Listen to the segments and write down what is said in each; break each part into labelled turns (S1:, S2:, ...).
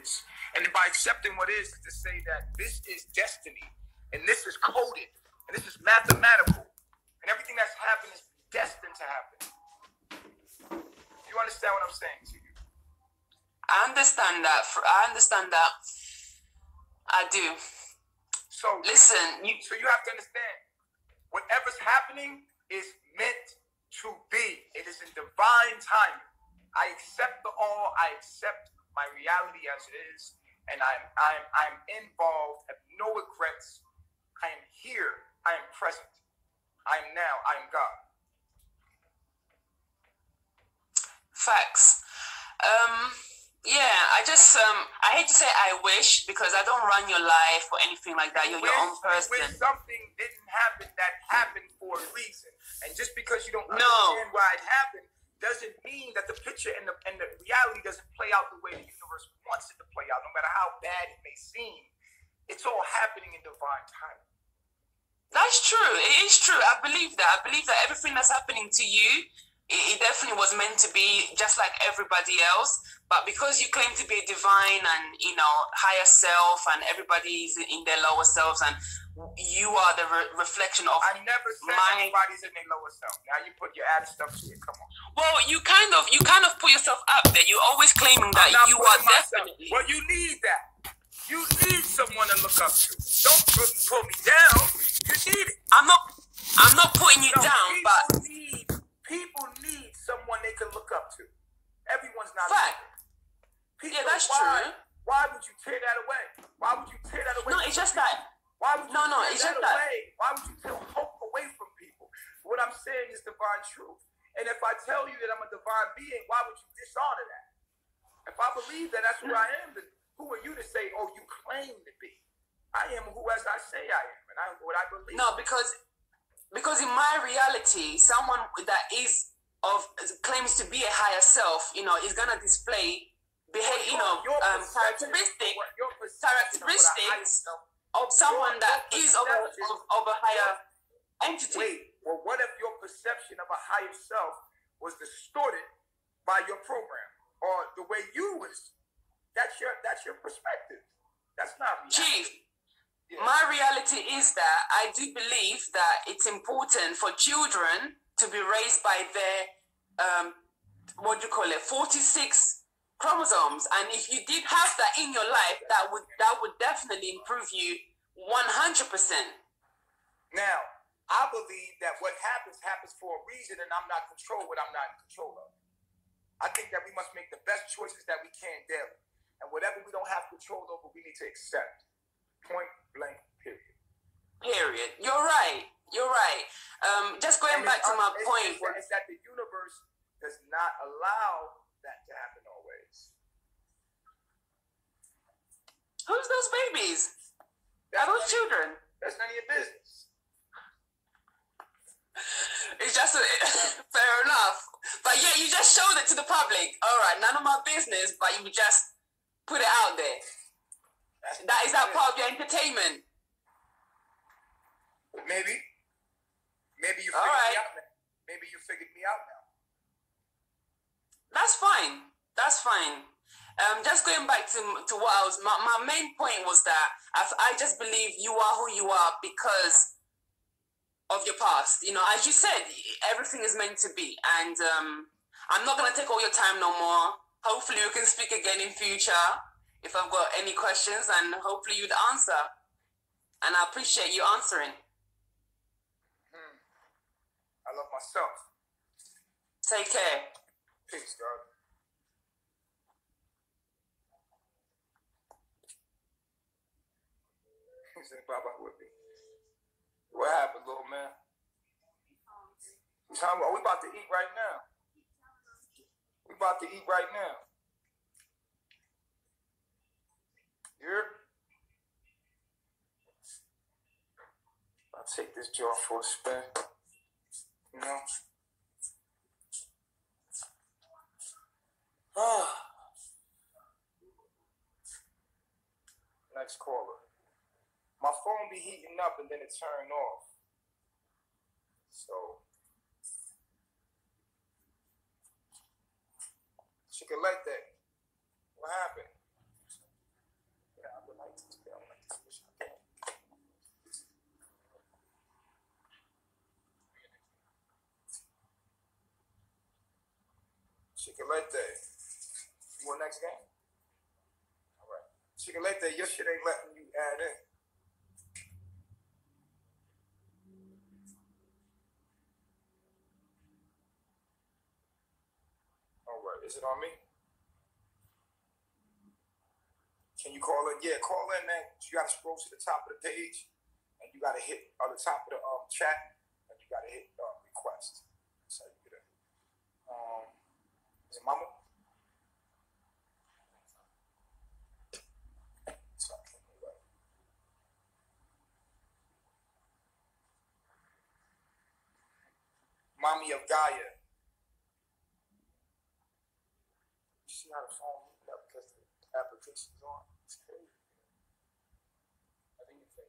S1: is. And by accepting what is to say that this is destiny, and this is coded, and this is mathematical, and everything that's happened is destined to happen. You understand what I'm saying to you?
S2: I understand that. I do.
S1: So
S2: listen,
S1: so you have to understand, whatever's happening is meant to be. It is in divine timing. I accept the all. I accept my reality as it is, and I'm involved. I have no regrets. I am here. I am present. I am now. I am God.
S2: Facts. Yeah, I hate to say I wish, because I don't run your life or anything like that. You're your own person.
S1: When something didn't happen, that happened for a reason. And just because you don't understand why it happened doesn't mean that the picture and the reality doesn't play out the way the universe wants it to play out, no matter how bad it may seem. It's all happening in divine timing.
S2: That's true. It is true. I believe that. I believe that everything that's happening to you, it definitely was meant to be, just like everybody else. But because you claim to be a divine and, higher self, and everybody's in their lower selves, and you are the reflection of
S1: I never said everybody's in their lower self. Now you add stuff to it. Come on.
S2: Well, you kind of put yourself up there. You're always claiming that you are definitely.
S1: Well, you need that. You need someone to look up to. Don't pull me down. You need it.
S2: I'm not putting you down, but
S1: people need someone they can look up to. Everyone's not.
S2: Fact. Yeah, that's true.
S1: Why would you tear that away? Why would you tear that away?
S2: No, it's just that.
S1: Why would you
S2: tear that
S1: away? Why would you tear hope away from people? What I'm saying is divine truth. And if I tell you that I'm a divine being, why would you dishonor that? If I believe that that's who I am, then who are you to say, oh, you claim to be? I am who as I say I am, and I'm what I believe.
S2: No, because in my reality, someone that claims to be a higher self, is gonna display characteristics of someone that is of a higher entity.
S1: Wait, well, what if your perception of a higher self was distorted by your program or the way you was? That's your perspective. That's not reality.
S2: Chief, my reality is that I do believe that it's important for children to be raised by their 46 chromosomes, and if you did have that in your life, that would definitely improve you 100%.
S1: Now, I believe that what happens for a reason, and I'm not control what I'm not in control of. I think that we must make the best choices that we can daily, and whatever we don't have control over, we need to accept. Point blank. Period.
S2: Period. You're right. Just going back to my point,
S1: is that the universe does not allow that to happen always.
S2: Who's those babies? Are those children?
S1: That's none of your business.
S2: It's just fair enough. But yeah, you just showed it to the public. All right, none of my business, but you just put it out there. Is that part of your entertainment?
S1: Maybe you figured me out now. Maybe you figured me out now.
S2: That's fine. Just going back to what I was, my main point was that I just believe you are who you are because of your past. As you said, everything is meant to be. And I'm not going to take all your time no more. Hopefully we can speak again in future if I've got any questions, and hopefully you'd answer. And I appreciate you answering.
S1: I love myself.
S2: Take care.
S1: Peace, God. He said, Baba with me. What happened, little man? He's hungry. We about to eat right now. Here. I'll take this jar for a spin. Next caller. My phone be heating up and then it turned off. So she could like that. What happened? birthday. You want next game? All right. Chicolete, your shit ain't letting you add in. All right. Is it on me? Can you call in? Yeah, call in, man. You got to scroll to the top of the page, and you got to hit on the top of the chat, and you got to hit request. So you get it. Is it Mama? Mommy of Gaia. You see how the phone moved up because the application's on? It's crazy. I think it's like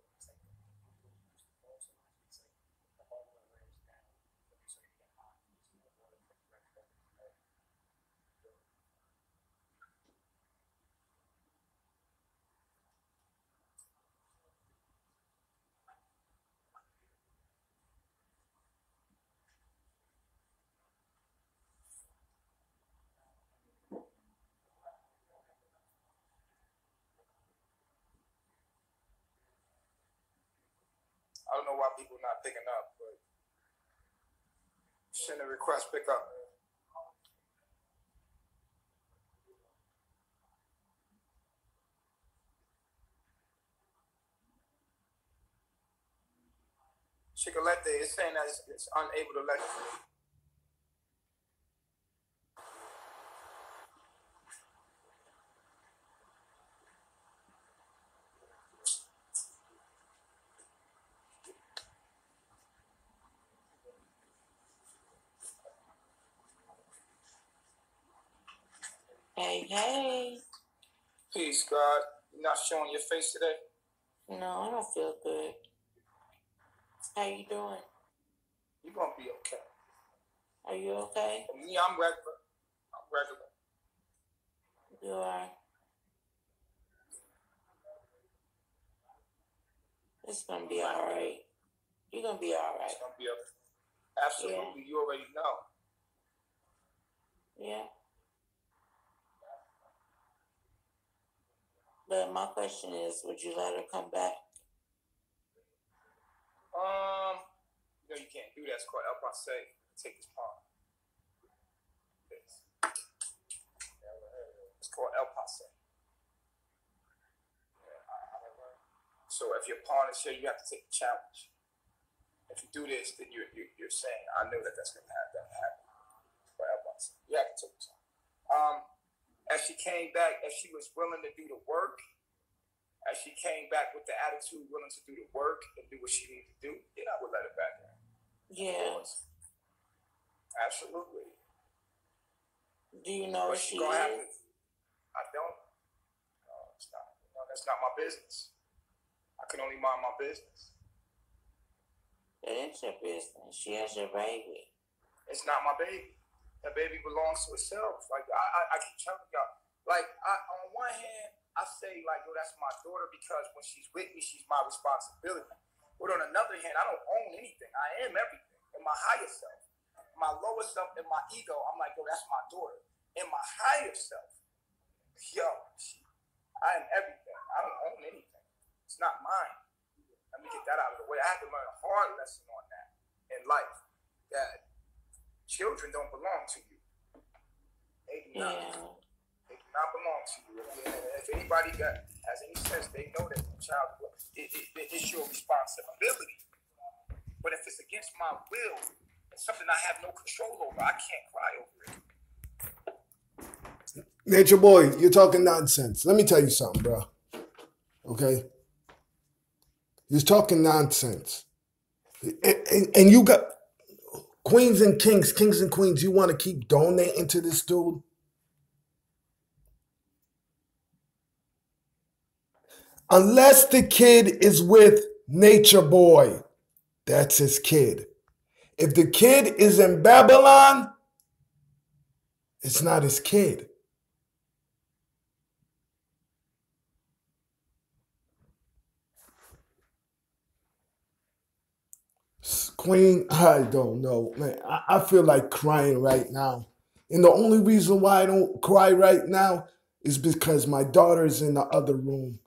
S1: I don't know why people are not picking up, but send a request, pick up. Chicolete is saying that it's unable to let you.
S3: Hey, hey.
S1: Peace, God. You're not showing your face today?
S3: No, I don't feel good. How you doing?
S1: You're going to be okay.
S3: Are you okay?
S1: For me, I'm regular. I'm regular.
S3: You are? It's going to be all right. You're going to be all right.
S1: It's going to be okay. Absolutely. Yeah. You already know.
S3: Yeah. But my question is, would you let her come back?
S1: You know you can't do that. It's called El Passe. Take this pawn. It's called El Passe. So if your pawn is here, you have to take the challenge. If you do this, then you're saying, I know that's going to happen. For El Passe. You have to take the challenge. As she came back, as she was willing to do the work, as she came back with the attitude, willing to do the work and do what she needed to do, then I would let her back in.
S3: Yeah.
S1: Absolutely.
S3: Do you know what she is?
S1: I don't. No, it's not. No, that's not my business. I can only mind my business.
S3: It is your business. She has your baby.
S1: It's not my baby. That baby belongs to itself. Like I keep telling y'all. Like on one hand, I say like, yo, that's my daughter because when she's with me, she's my responsibility. But on another hand, I don't own anything. I am everything. In my higher self, my lower self, and my ego, I'm like, yo, that's my daughter. In my higher self, yo, I am everything. I don't own anything. It's not mine. Let me get that out of the way. I had to learn a hard lesson on that in life. That children don't belong to you. They do not.
S3: Yeah.
S1: They do not belong to you. If anybody has any sense, they know that the child, it's your responsibility. But if it's against my will, it's something I have no control over. I can't cry over it.
S4: Nature boy, you're talking nonsense. Let me tell you something, bro. Okay? You're talking nonsense. And you got queens and kings and queens, you want to keep donating to this dude? Unless the kid is with Nature Boy, that's his kid. If the kid is in Babylon, it's not his kid. Queen, I don't know, man. I feel like crying right now. And the only reason why I don't cry right now is because my daughter's in the other room.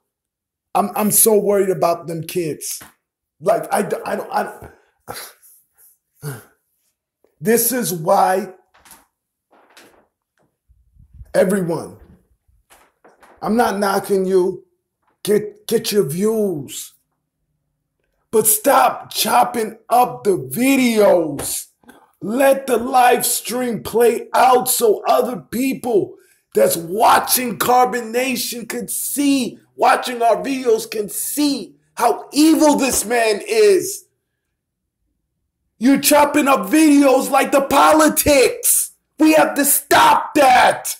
S4: I'm so worried about them kids. Like, I don't. This is why everyone, I'm not knocking you. Get your views. But stop chopping up the videos. Let the live stream play out so other people that's watching Carbonation can see, watching our videos can see how evil this man is. You're chopping up videos like the politics. We have to stop that.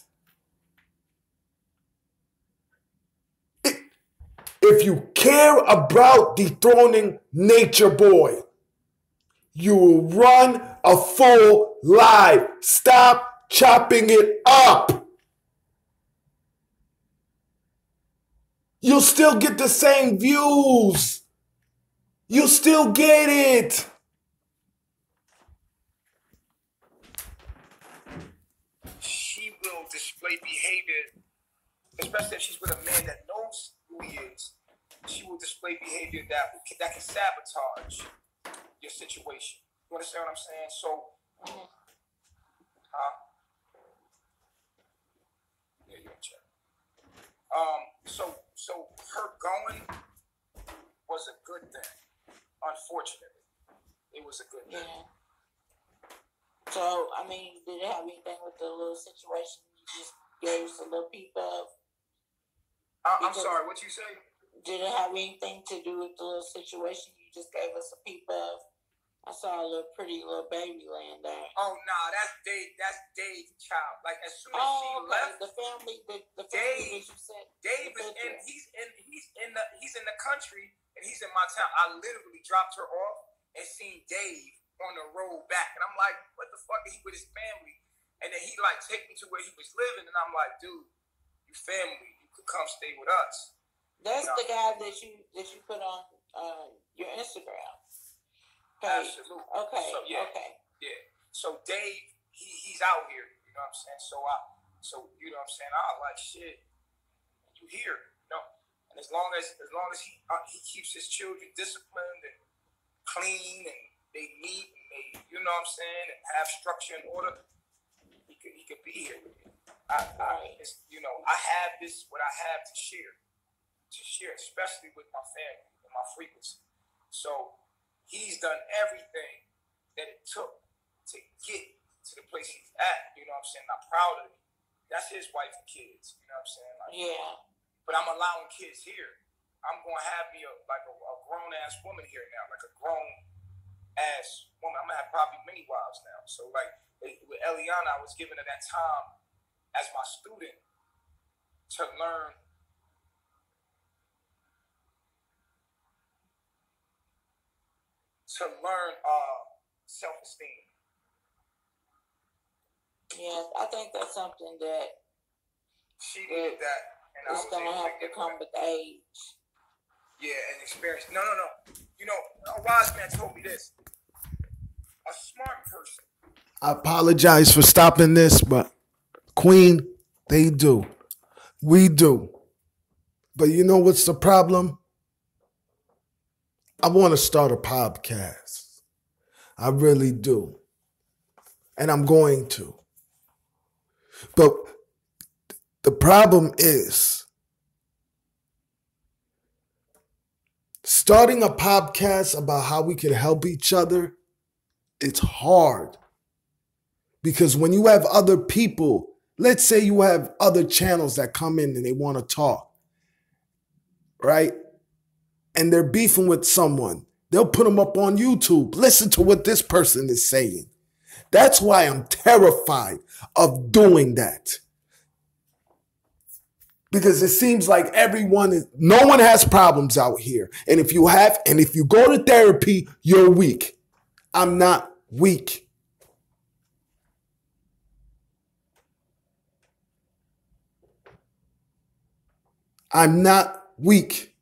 S4: If you care about dethroning Nature Boy, you will run a full live. Stop chopping it up. You'll still get the same views. You'll still get it.
S1: She will display behavior, especially if she's with a man that knows who he is. She will display behavior that can sabotage your situation. You understand what I'm saying? So, yeah, you're in check. So her going was a good thing. Unfortunately, it was a good thing.
S3: Yeah. So, I mean, did it have anything with the little situation you just gave us a little peep of?
S1: I'm sorry, what you say?
S3: Did it have anything to do with the little situation you just gave us a peep of? I saw a little pretty little baby laying there.
S1: Oh nah, that's Dave's child. Like as soon as she left,
S3: the family that you said.
S1: Dave is in. He's in the country and he's in my town. I literally dropped her off and seen Dave on the road back, and I'm like, what the fuck? He with his family, and then he like take me to where he was living, and I'm like, dude, you family, you could come stay with us.
S3: That's the guy that you put on your Instagram page.
S1: Absolutely.
S3: Okay.
S1: So, yeah.
S3: Okay.
S1: Yeah. So Dave, he's out here. You know what I'm saying? So you know what I'm saying? I like shit. You here? You know? And as long as he keeps his children disciplined and clean and they meet and they, you know what I'm saying, and have structure and order, he could be here with me. I have this what I have to share, especially with my family and my frequency. So he's done everything that it took to get to the place he's at. You know what I'm saying? I'm proud of him. That's his wife and kids. You know what I'm saying? Like,
S3: yeah.
S1: But I'm allowing kids here. I'm gonna have me a grown ass woman here now, like a grown ass woman. I'm gonna have probably many wives now. So like with Eliana, I was giving her that time as my student to learn self-esteem.
S3: Yeah, I think that's something that
S1: she needed that, and
S3: it's gonna have to come with age.
S1: Yeah, and experience. No. You know, a wise man told me this. A smart person.
S4: I apologize for stopping this, but Queen, they do. We do. But you know what's the problem? I want to start a podcast. I really do. And I'm going to. But the problem is, starting a podcast about how we can help each other, it's hard. Because when you have other people, let's say you have other channels that come in and they want to talk, right? And they're beefing with someone. They'll put them up on YouTube. Listen to what this person is saying. That's why I'm terrified of doing that. Because it seems like no one has problems out here. And if you go to therapy, you're weak. I'm not weak. I'm not weak.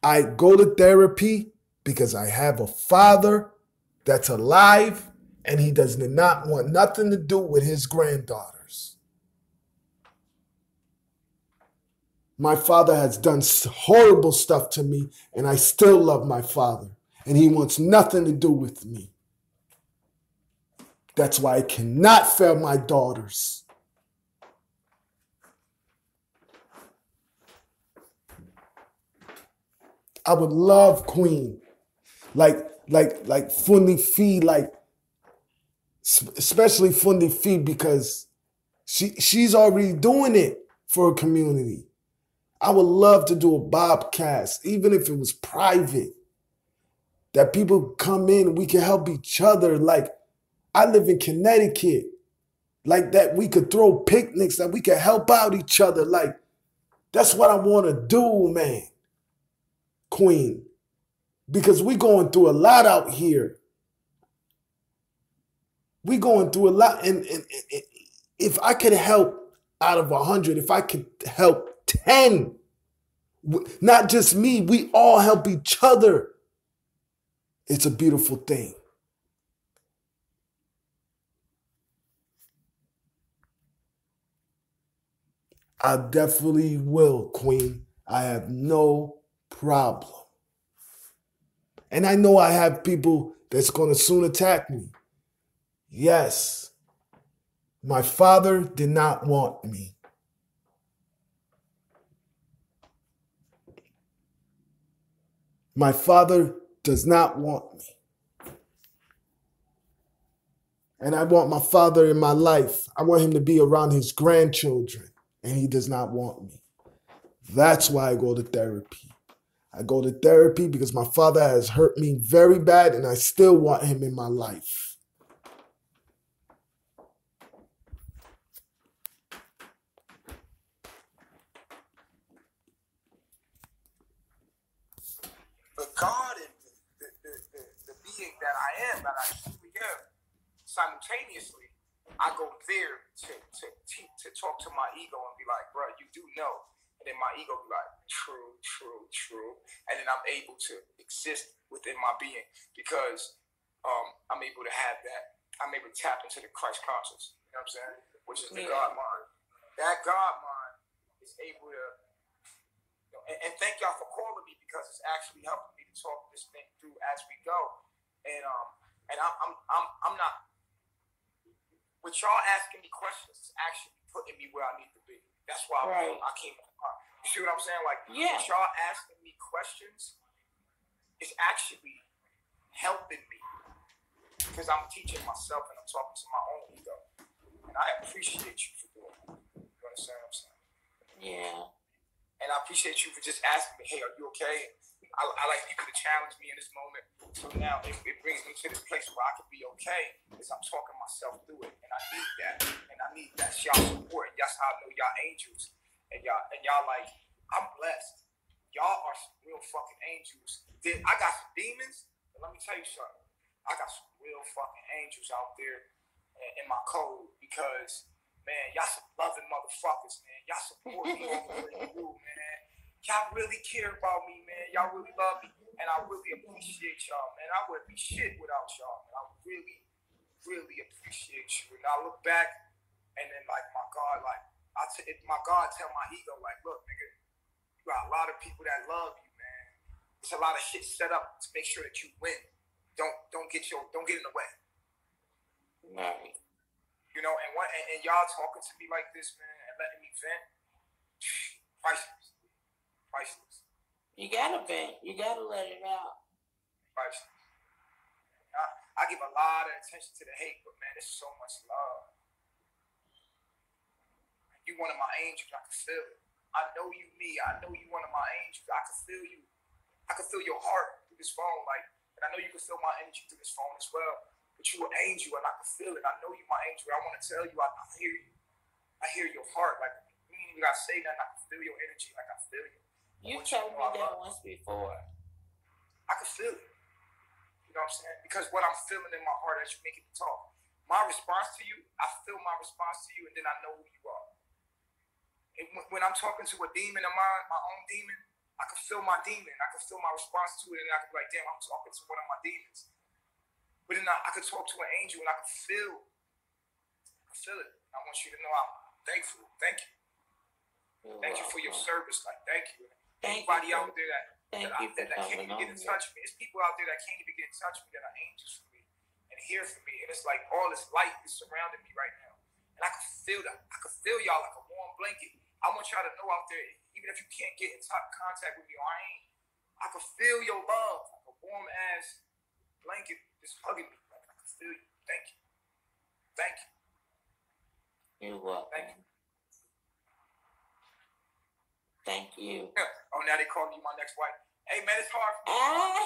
S4: I go to therapy because I have a father that's alive And he does not want nothing to do with his granddaughters. My father has done horrible stuff to me, and I still love my father. And he wants nothing to do with me. That's why I cannot fail my daughters. I would love Queen, like Fundi Fee, like especially Fundi Fee, because she's already doing it for her community. I would love to do a Bobcast, even if it was private, that people come in, we can help each other. Like, I live in Connecticut, like that we could throw picnics, that we could help out each other. Like, that's what I want to do, man, Queen, because we going through a lot out here. We going through a lot, and if I could help out of 100, if I could help 10, not just me, we all help each other. It's a beautiful thing. I definitely will, Queen. I have no problem. And I know I have people that's going to soon attack me. Yes, my father did not want me. My father does not want me. And I want my father in my life. I want him to be around his grandchildren. And he does not want me. That's why I go to therapy. I go to therapy because my father has hurt me very bad, and I still want him in my life.
S1: But God and the being that I am, that I truly am, simultaneously, I go there to talk to my ego and be like, bro, you do know. And then my ego be like, true. And then I'm able to exist within my being because I'm able to have that. I'm able to tap into the Christ conscious, you know what I'm saying? Which is the God mind. That God mind is able to, you know, and thank y'all for calling me because it's actually helping me to talk this thing through as we go. And I'm not, with y'all asking me questions, it's actually putting me where I need to be. That's why I came. You see what I'm saying? Like, with y'all asking me questions, it's actually helping me because I'm teaching myself and I'm talking to my own ego. And I appreciate you for doing that. You understand what I'm saying?
S3: Yeah.
S1: And I appreciate you for just asking me, hey, are you okay? I like people to challenge me in this moment. So now it brings me to this place where I can be okay because I'm talking myself through it. And I need that. And I need that. Y'all support. That's how I know y'all angels. And y'all like, I'm blessed. Y'all are some real fucking angels. I got some demons, but let me tell you something. I got some real fucking angels out there in my code because, man, y'all some loving motherfuckers, man. Y'all support me all the way through, man. Y'all really care about me, man. Y'all really love me. And I really appreciate y'all, man. I wouldn't be shit without y'all, man. I really, really appreciate you. And I look back and then, like, my God, like, my God tell my ego, like, look, nigga, you got a lot of people that love you, man. It's a lot of shit set up to make sure that you win. Don't get in the way.
S3: Right.
S1: You know, and y'all talking to me like this, man, and letting me vent, priceless.
S3: You gotta vent. You gotta let it out.
S1: Priceless. I give a lot of attention to the hate, but man, there's so much love. You one of my angels, I can feel it. I know you me. I know you one of my angels. I can feel you. I can feel your heart through this phone, like, and I know you can feel my energy through this phone as well. But you an angel, and I can feel it. I know you my angel. I want to tell you, I hear you. I hear your heart. Like, you ain't even gotta say nothing. I can feel your energy. Like, I feel you.
S3: You told me that once before.
S1: I can feel it. You know what I'm saying? Because what I'm feeling in my heart as you making me talk. My response to you, I feel my response to you, and then I know who you are. And when I'm talking to a demon of mine, my own demon, I can feel my demon. I can feel my response to it, and I can be like, damn, I'm talking to one of my demons. But then I could talk to an angel and I could feel it. I want you to know I'm thankful. Thank you. Thank you for your service. Like, thank you. Anybody out there that can't even get in touch with me. There's people out there that can't even get in touch with me that are angels for me and here for me. And it's like all this light is surrounding me right now. And I can feel that. I can feel y'all like a warm blanket. I want y'all to know out there, even if you can't get in contact with me or I can feel your love like a warm ass blanket just hugging me. Like, I can feel you. Thank you. Thank you.
S3: You're welcome.
S1: Thank you.
S3: Thank you.
S1: Oh, now they call me my next wife. Hey, man, it's hard for me.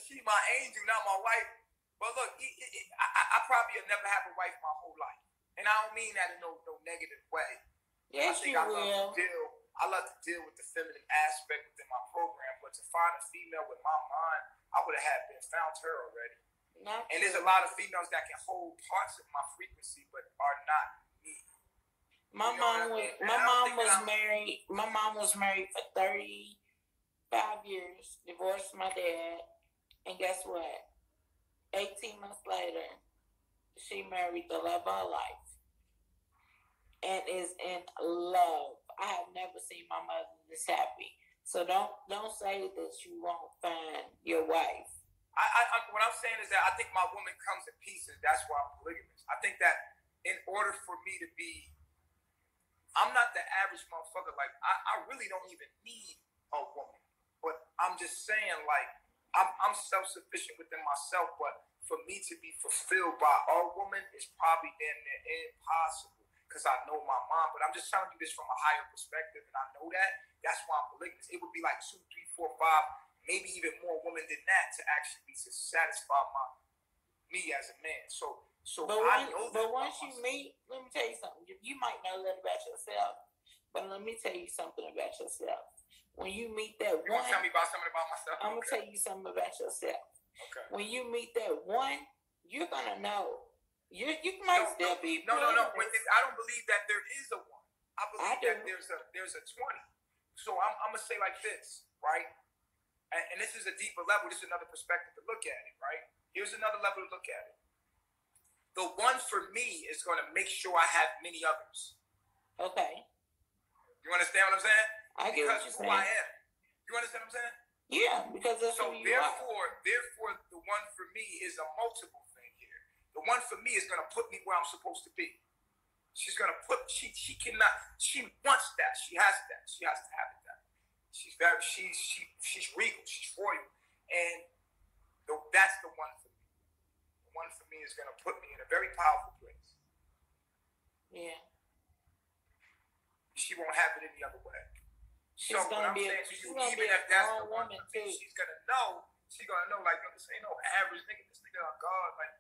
S1: She's my angel, not my wife. But look, I probably will never have a wife my whole life. And I don't mean that in no negative way.
S3: Yes, you will.
S1: I love to deal with the feminine aspect within my program, but to find a female with my mind, I would have found her already. And there's a lot of females that can hold parts of my frequency, but are not me.
S3: My mom was married. My mom was married for 35 years, divorced my dad, and guess what? 18 months later, she married the love of her life and is in love. I have never seen my mother this happy. So don't say that you won't find your wife.
S1: What I'm saying is that I think my woman comes in pieces. That's why I'm polygamous. I think that in order for me to be, I'm not the average motherfucker. Like, I really don't even need a woman. But I'm just saying, like, I'm self-sufficient within myself. But for me to be fulfilled by a woman is probably damn near impossible because I know my mom. But I'm just telling you this from a higher perspective, and I know that. That's why I'm polygamous. It would be like 2, 3, 4, 5, maybe even more women than that to actually satisfy me as a man.
S3: But once you meet, let me tell you something. You might know that about yourself, but let me tell you something about yourself. When you meet that
S1: you
S3: one,
S1: tell me about something about myself.
S3: I'm gonna tell you something about yourself.
S1: Okay.
S3: When you meet that one, you're gonna know. You might still be.
S1: No. I don't believe that there is a one. I believe that there's a 20. So I'm gonna say like this, right? And this is a deeper level. This is another perspective to look at it, right? Here's another level to look at it. The one for me is going to make sure I have many others.
S3: Okay.
S1: You understand what I'm saying?
S3: I get what you're saying.
S1: Because who I am. You understand what I'm saying?
S3: Yeah, because that's who you are.
S1: Therefore, the one for me is a multiple thing here. The one for me is going to put me where I'm supposed to be. She's going to put, she wants that. She has that. She has to have it that. She's regal. She's royal. And that's the one for me. The one for me is going to put me in a very powerful place.
S3: Yeah.
S1: She won't have it any other way.
S3: She's going to be a strong woman too.
S1: She's going to know. She's going to know, like, this ain't no average nigga. This nigga, oh God, like,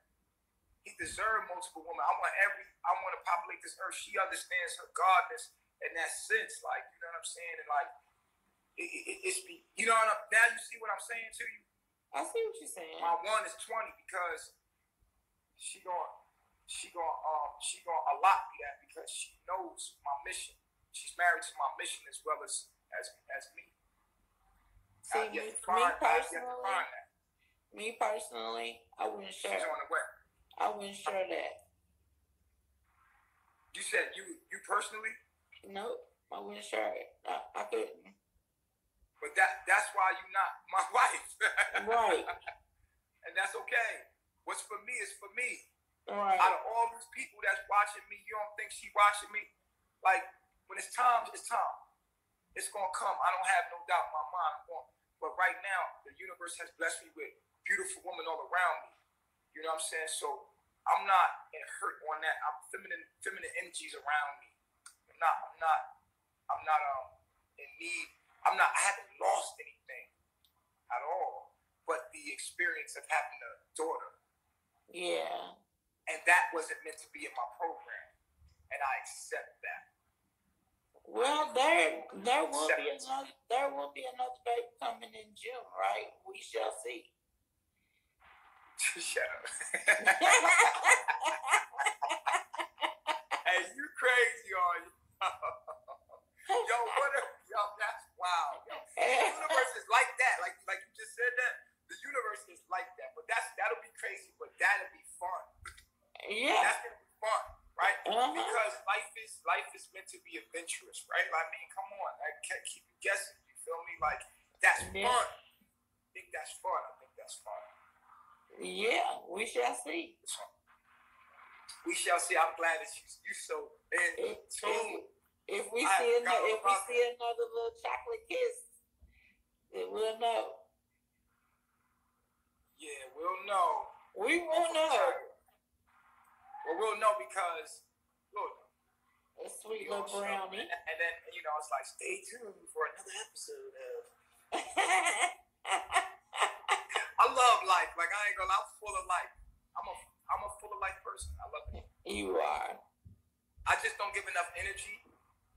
S1: he deserves multiple women. I want to populate this earth. She understands her godness in that sense, like, you know what I'm saying? And like, you know what now you see what I'm saying to you?
S3: I see what you're saying.
S1: My one is 20 because she gonna allot me that because she knows my mission. She's married to my mission as well as me.
S3: See, me personally, I wouldn't share.
S1: She's on the way.
S3: I wouldn't share that.
S1: You said you personally?
S3: Nope, I wouldn't share it. I couldn't.
S1: But that's why you're not my wife.
S3: Right.
S1: And that's okay. What's for me is for me.
S3: Right.
S1: Out of all these people that's watching me, you don't think she watching me? Like, when it's time, it's time. It's going to come. I don't have no doubt in my mind. But right now, the universe has blessed me with beautiful women all around me. You know what I'm saying? So I'm not hurt on that. I'm feminine energies around me. I'm not in need. I haven't lost anything at all, but the experience of having a daughter.
S3: Yeah.
S1: And that wasn't meant to be in my program, and I accept that.
S3: Well, there will be another baby coming in June, right? We shall see.
S1: Shut up. Hey, you crazy, are you? Yo, that's wow. Yo, the universe is like that. Like you just said that. The universe is like that. life is meant to be adventurous, right? I mean, come on, I can't keep you guessing. You feel me? Like that's fun. I think that's fun.
S3: Yeah, we shall see.
S1: We shall see. I'm glad that you so in tune.
S3: If we see another little chocolate kiss, then we'll know.
S1: Yeah, we'll know.
S3: We will know.
S1: Well, we'll know because look,
S3: a sweet little brownie.
S1: And then it's like, stay tuned for another episode of. I love life. Like I ain't gonna lie, I'm full of life. I'm a full of life person. I love it.
S3: You are.
S1: I just don't give enough energy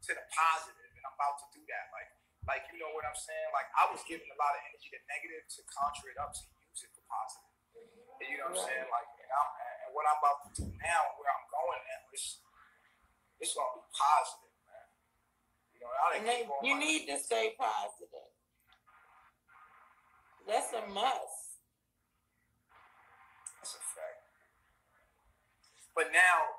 S1: to the positive, and I'm about to do that. Like you know what I'm saying? Like I was giving a lot of energy to negative to conjure it up to use it for positive. And you know what I'm saying? Like, and what I'm about to do now, and where I'm going now, it's gonna be positive, man. You know,
S3: you need to stay positive. That's a must.
S1: That's a fact. But now,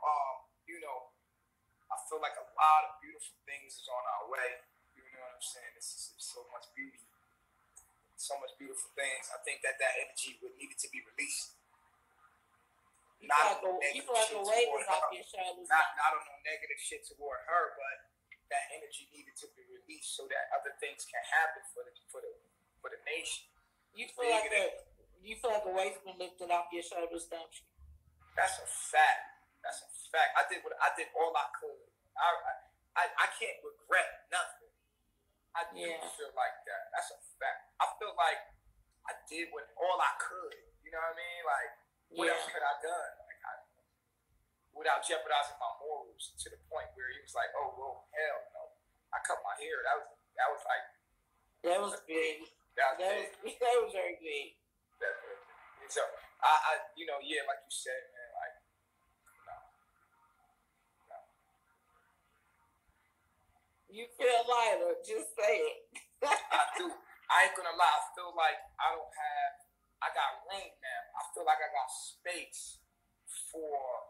S1: I feel like a lot of beautiful things is on our way. You know what I'm saying? It's so much beauty, so much beautiful things. I think that energy would needed to be released.
S3: Not on no
S1: negative shit toward her, but that energy needed to be released so that other things can happen for the nation.
S3: You feel like a weight's been lifted off your shoulders, don't you?
S1: That's a fact. I did all I could. I can't regret nothing. I do feel like that. That's a fact. I feel like I did all I could. You know what I mean? Like, what else could I done? Like, without jeopardizing my morals to the point where he was like, "Oh well, hell no." I cut my hair. That was big.
S3: That was very big.
S1: So I like you said, man, like no.
S3: You feel lighter, just say it.
S1: I do. I ain't gonna lie. I feel like I got room now. I feel like I got space for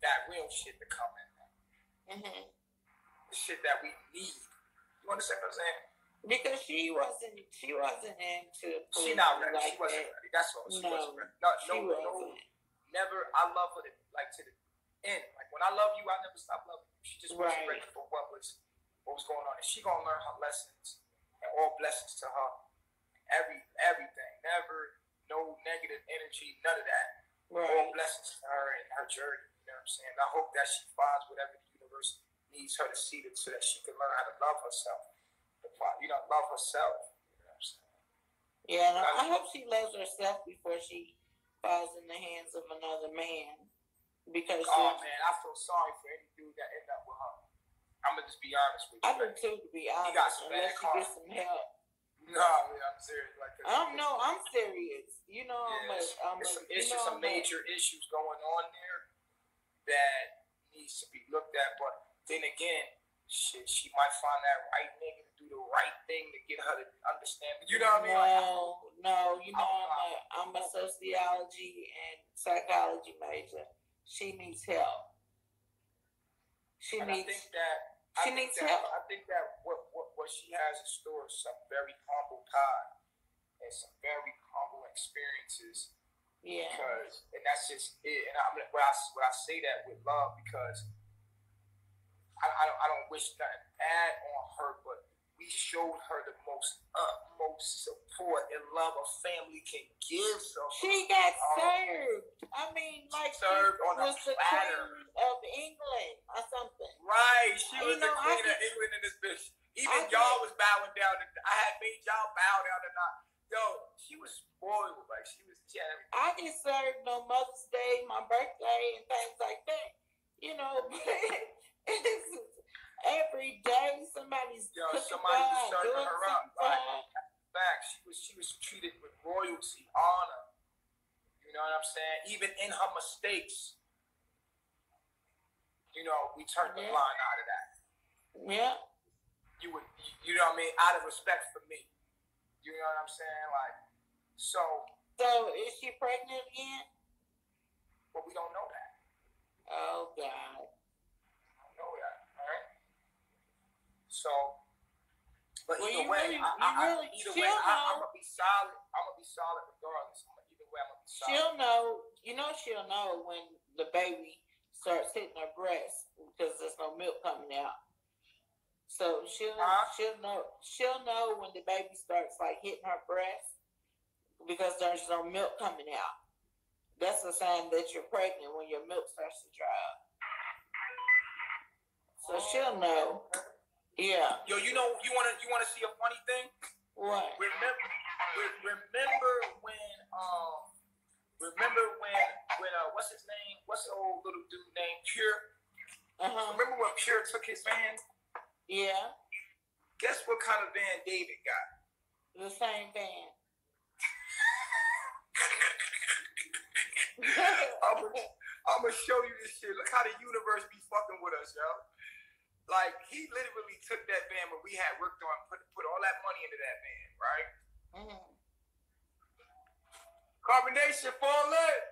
S1: that real shit to come in.
S3: Mm-hmm.
S1: The shit that we need. You understand what I'm saying?
S3: Because she wasn't into.
S1: She not ready. She wasn't ready. That's all. She wasn't ready. No. Never. I love her to the end. Like when I love you, I never stop loving you. She just wasn't ready for what was going on, and she gonna learn her lessons, and all blessings to her. Everything. Never no negative energy. None of that.
S3: Right.
S1: All blessings to her and her journey. You know what I'm saying? I hope that she finds whatever the universe needs her to see so that she can learn how to love herself. Love herself. You know what I'm saying?
S3: Yeah, I hope she loves herself before she falls in the hands of another man. Because
S1: man, I feel sorry for any dude that end up with her. I'm gonna just be honest with you.
S3: I do too, to be honest.
S1: He got some
S3: unless
S1: bad
S3: you get some help.
S1: No, I mean, I'm serious.
S3: I'm serious. You know,
S1: it's just some major issues going on there that needs to be looked at. But then again, shit, she might find that right nigga to do the right thing to get her to understand. You know what I mean?
S3: No. You know, I'm a sociology and psychology major. She needs help. She needs help.
S1: I think that what she has in store is some very humble pie and some very humble experiences.
S3: Yeah.
S1: And that's just it. And I say that with love because I don't wish nothing bad on her, but we showed her the most utmost support and love a family can give. So
S3: she got served. I mean, like
S1: served on a platter
S3: of England or something.
S1: Right, she was the queen of England in this bitch. Even y'all was bowing down. I had made y'all bow down to not. Yo, she was spoiled. Like she was everything.
S3: I get served on Mother's Day, my birthday, and things like that. You know, it's every day somebody's
S1: serving her up. Like, fact, she was treated with royalty, honor. You know what I'm saying? Even in her mistakes, we turned the blind out of that.
S3: Yeah.
S1: You know what I mean? Out of respect for me. You know what I'm saying? Like, so
S3: is she pregnant again?
S1: But we don't know that.
S3: Oh God.
S1: either way, I'm gonna be solid. I'm gonna be solid regardless. Either way, I'm gonna be solid.
S3: She'll know. You know, she'll know when the baby starts hitting her breast because there's no milk coming out. So she'll know when the baby starts like hitting her breast because there's no milk coming out. That's a sign that you're pregnant when your milk starts to dry up. So she'll know. Yeah.
S1: Yo, you know, you wanna see a funny thing?
S3: What?
S1: Remember when what's his name? What's the old little dude named Pure? Remember when Pure took his van?
S3: Yeah.
S1: Guess what kind of van David got?
S3: The same van.
S1: I'm gonna show you this shit. Look how the universe be fucking with us, yo. Like, he literally took that van when we had worked on, put all that money into that van, right?
S3: Mm-hmm.
S1: Carbonation fall in.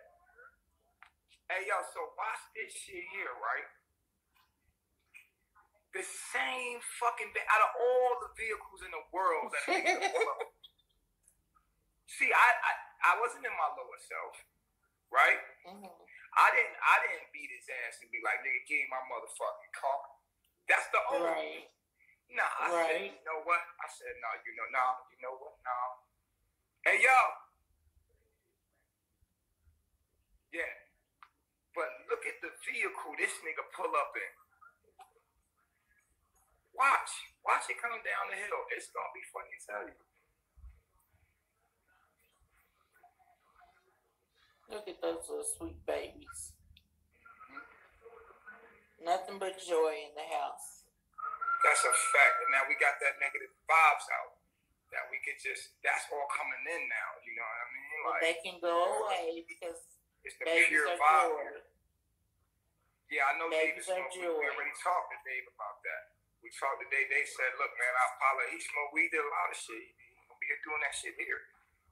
S1: Hey, yo, so watch this shit here, right? The same fucking van, out of all the vehicles in the world that nigga pull up. See, I wasn't in my lower self, right?
S3: Mm-hmm.
S1: I didn't beat his ass and be like, nigga, give me my motherfucking car. That's the only.
S3: Right.
S1: Nah, I said, you know what? I said, no, you know what? No. Hey, yo. Yeah. But look at the vehicle this nigga pull up in. Watch it come down the hill. It's gonna be funny to tell you.
S3: Look at those little sweet babies. Nothing but joy in the house.
S1: That's a fact. And now we got that negative vibes out. That we could that's all coming in now. You know what I mean?
S3: Like, they can go away because
S1: it's the
S3: babies
S1: pure
S3: are
S1: vibe.
S3: joy.
S1: Yeah, I know
S3: Babies
S1: Dave smoked weed. We already talked to Dave about that. We talked to Dave. They said, look, man, I apologize. He smoked weed, did a lot of shit. He gonna be doing that shit here.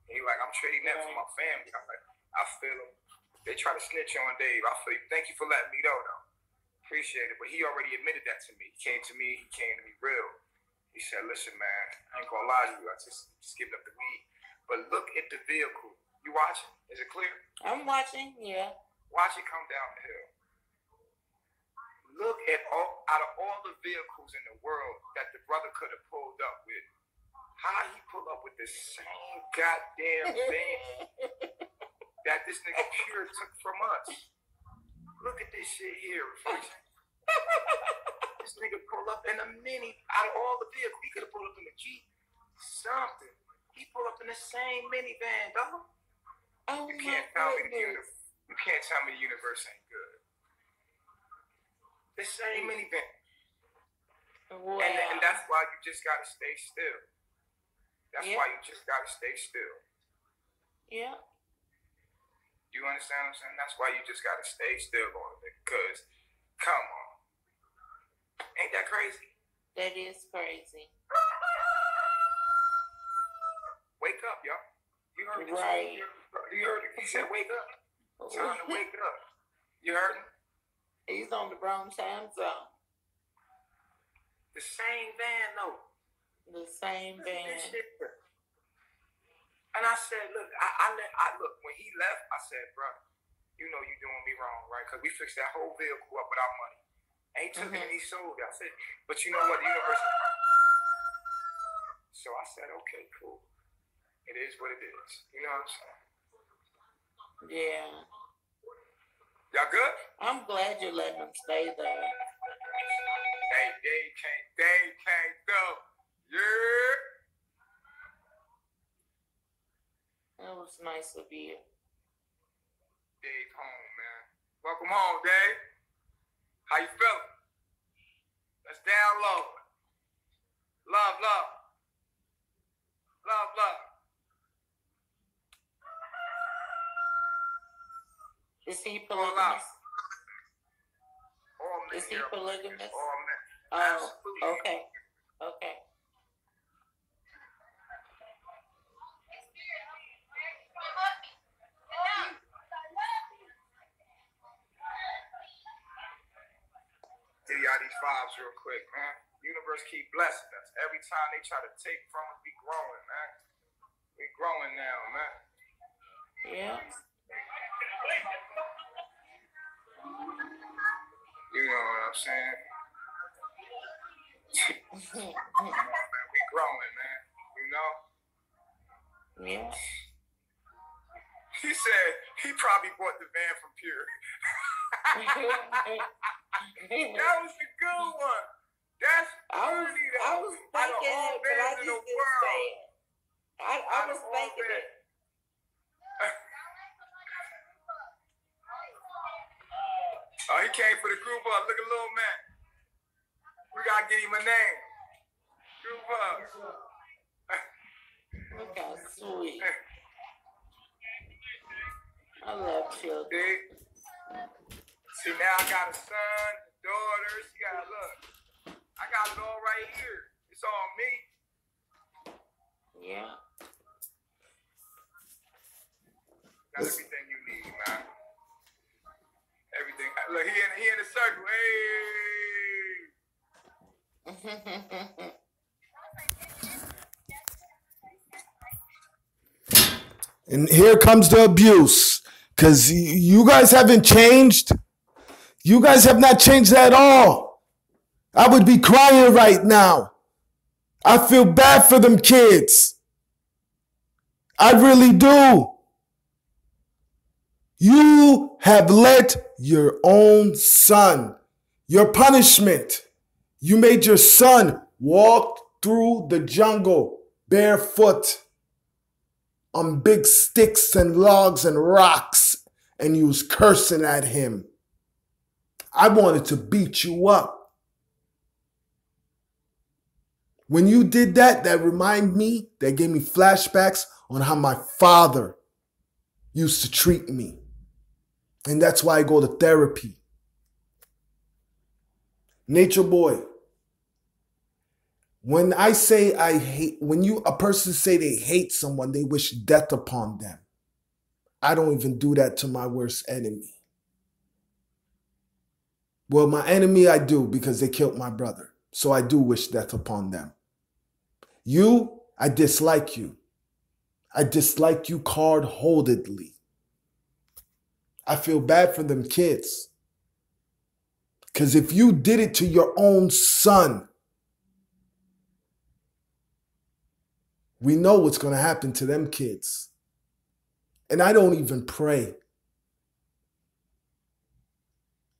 S1: And he like, I'm trading that for my family. I'm like, I feel him. They try to snitch on Dave. I feel you. Thank you for letting me know, though. Appreciate it. But he already admitted that to me. He came to me real. He said, listen, man, I ain't gonna lie to you. I just giving up the weed. But look at the vehicle. You watching? Is it clear?
S3: I'm watching, yeah.
S1: Watch it come down the hill. Look at out of all the vehicles in the world that the brother could have pulled up with, how he pulled up with the same goddamn van that this nigga Pure took from us. Look at this shit here, Reflection. This nigga pulled up in a mini. Out of all the vehicles, he could have pulled up in a Jeep, something. He pulled up in the same minivan, dog.
S3: Oh,
S1: you can't tell me the universe ain't good. The same minivan.
S3: Wow.
S1: And that's why you just gotta stay still. That's why you just gotta stay still.
S3: Yeah.
S1: You understand what I'm saying? That's why you just gotta stay still on it. Because, come on. Ain't that crazy?
S3: That is crazy.
S1: Wake up, y'all. You heard it.
S3: Right.
S1: You heard it. He said, wake up. Time to wake up. You heard him?
S3: He's on the wrong time zone.
S1: The same van, though.
S3: The same van.
S1: And I said, look, I look, when he left, I said, bro, you know you doing me wrong, right? Because we fixed that whole vehicle up without money. And he took it and he sold it. I said, but you know what, the universe. So I said, okay, cool. It is what it is. You know what I'm saying?
S3: Yeah.
S1: Y'all good?
S3: I'm glad you let him stay there.
S1: Hey, Dave can't go. Yeah.
S3: That was nice of you.
S1: Dave home, man. Welcome home, Dave. How you feeling? Let's download. Love, love. Love, love.
S3: Is he polygamous?
S1: All men.
S3: Is he polygamous?
S1: All men.
S3: Oh,
S1: Absolutely.
S3: okay. Okay.
S1: Give y'all these vibes real quick, man. Universe keep blessing us. Every time they try to take from us, we growing, man. We growing now, man.
S3: Yeah.
S1: You know what I'm saying? Come on, man. We growing, man. You know?
S3: Yeah.
S1: He said he probably bought the van from Pure. That was a good one. That's funny, though.
S3: I was thinking it, but I just didn't say it. I was thinking it.
S1: Oh, he came for the group hug. Look at little man. We gotta give him a name. Group hug.
S3: Look how sweet. I love children.
S1: See, now I got a son, a daughter. She got, look. I got it all right here. It's all me.
S3: Yeah.
S1: Got everything you need, man. Everything. Look, he in the circle.
S4: Hey. And here comes the abuse. Because you guys haven't changed. You guys have not changed at all. I would be crying right now. I feel bad for them kids. I really do. You have let your own son, your punishment, you made your son walk through the jungle barefoot on big sticks and logs and rocks, and you was cursing at him. I wanted to beat you up. When you did that, that reminded me, that gave me flashbacks on how my father used to treat me. And that's why I go to therapy. Nature Boy, when I say I hate, when a person say they hate someone, they wish death upon them. I don't even do that to my worst enemy. Well, my enemy I do because they killed my brother. So I do wish death upon them. You, I dislike you. I dislike you cold-heartedly. I feel bad for them kids. Because if you did it to your own son, we know what's going to happen to them kids. And I don't even pray.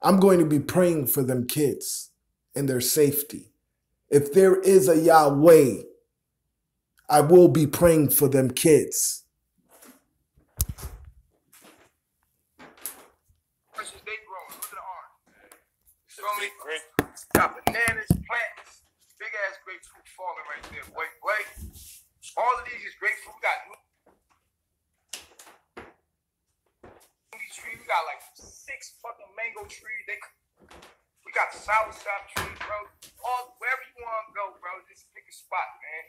S4: I'm going to be praying for them kids and their safety. If there is a Yahweh, I will be praying for them kids.
S1: They growing. Look at the orange. So many great. Got bananas, plants, big ass grapefruit falling right there. Wait. All of these is grapefruit. We got trees. We got like 6 fucking mango trees. We got soursop trees, bro. Wherever you want to go, bro. Just pick a spot, man,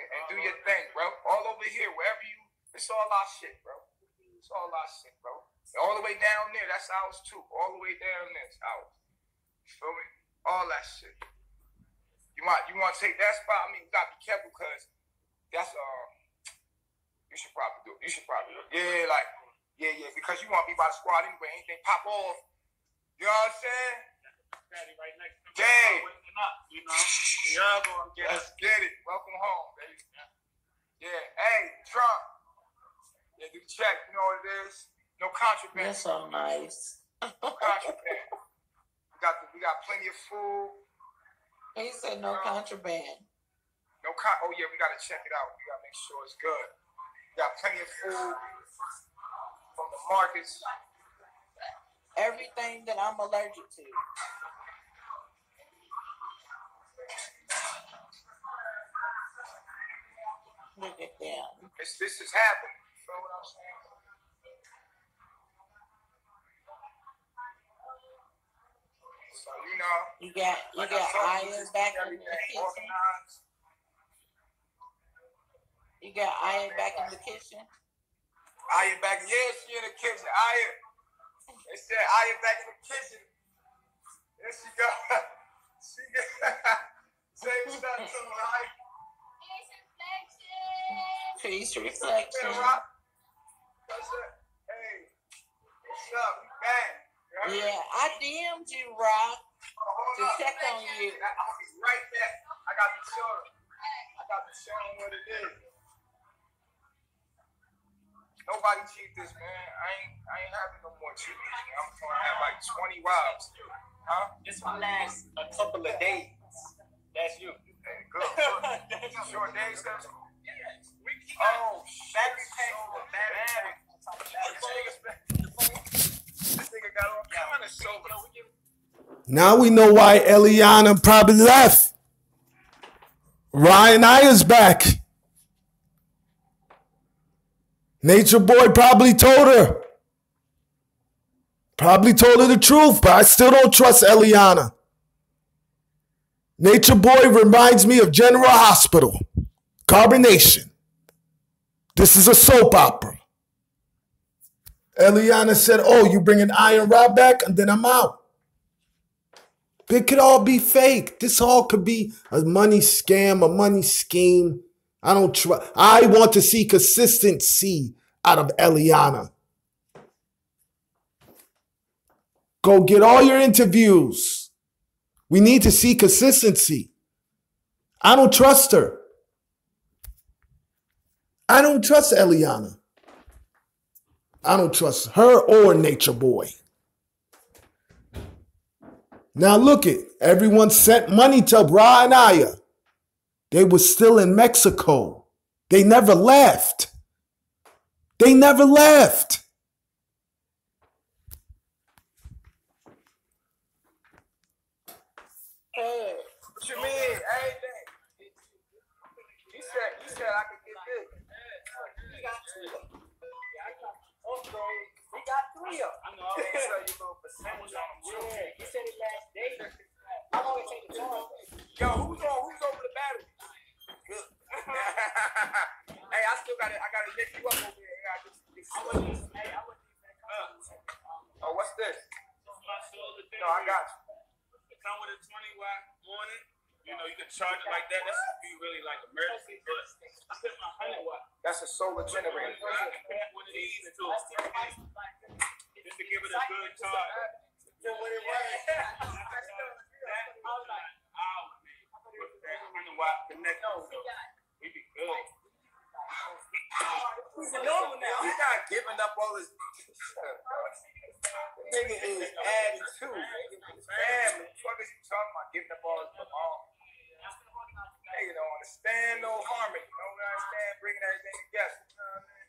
S1: and do your thing, bro. All over here, wherever you. It's all our shit, bro. It's all our shit, bro. All the way down there, that's ours too. All the way down there, it's ours. You feel me? All that shit. You want to take that spot? I mean, you gotta be careful because that's you should probably do it. Yeah, like because you want to be by the squad anyway. Anything pop off, you know what I'm saying? Right next to Dang. You know, y'all gonna get Let's get it. Welcome home, baby. Yeah. Hey, Trump. Yeah, do check. You know what it is? No contraband.
S3: That's so nice.
S1: No contraband. We got plenty of food.
S3: He said no contraband.
S1: Oh yeah, we gotta check it out. We gotta make sure it's good. We got plenty of food from the markets.
S3: Everything that I'm allergic to. Look at them.
S1: This is happening. You know what I'm saying? So
S3: you got Aya back in the kitchen.
S1: Organized.
S3: You got Aya back in the kitchen.
S1: Aya back, yeah, she in the kitchen. Aya, they said Aya back in the kitchen. There she go.
S3: Peace reflection.
S1: Hey, what's up? We back.
S3: Yeah, I DM'd you, Rock, to check on you.
S1: I'm gonna be right back. I got to show them what it is. Nobody cheat this, man. I ain't having no more cheat. I'm gonna have like 20 wives. Huh?
S5: This will last a couple of days. That's you.
S1: Hey, good. Short days, that's cool.
S5: Yes.
S1: Oh, battery pack. This nigga got all kind of sober.
S4: Now we know why Eliana probably left. Ryan Aya's back. Nature Boy probably told her. Probably told her the truth, but I still don't trust Eliana. Nature Boy reminds me of General Hospital. Carbonation. This is a soap opera. Eliana said, oh, you bringing Iron Rob back? And then I'm out. It could all be fake. This all could be a money scam, a money scheme. I don't trust. I want to see consistency out of Eliana. Go get all your interviews. We need to see consistency. I don't trust her. I don't trust Eliana. I don't trust her or Nature Boy. Now look it. Everyone sent money to Ra and Aya. They were still in Mexico. They never left. They never left.
S1: Hey, what you mean? Everything. You said I could get this. We got two. We got three of them. I know. I tell you a little percentage on them.
S5: Yeah, you said it last day. How long it take to charge?
S1: Yo, who's over the battery? Good. Hey, I gotta lift you up over here. Oh, what's this? No, I got you.
S5: It come with a 20-watt morning. You know, you can charge it like that. That's if you really like emergency. But I put my 100-watt.
S1: That's a solar generator.
S5: I can pack one of these into a just to give it a good charge.
S1: So when it works,
S5: That was like an hour, man. With that 100-watt connector. So we be good.
S1: he's normal now. He's not giving up all his. Nigga is adding to family. What is you talking about? Giving up all his belongings. Nigga don't understand no harmony. Don't understand bringing everything together. You know what I mean?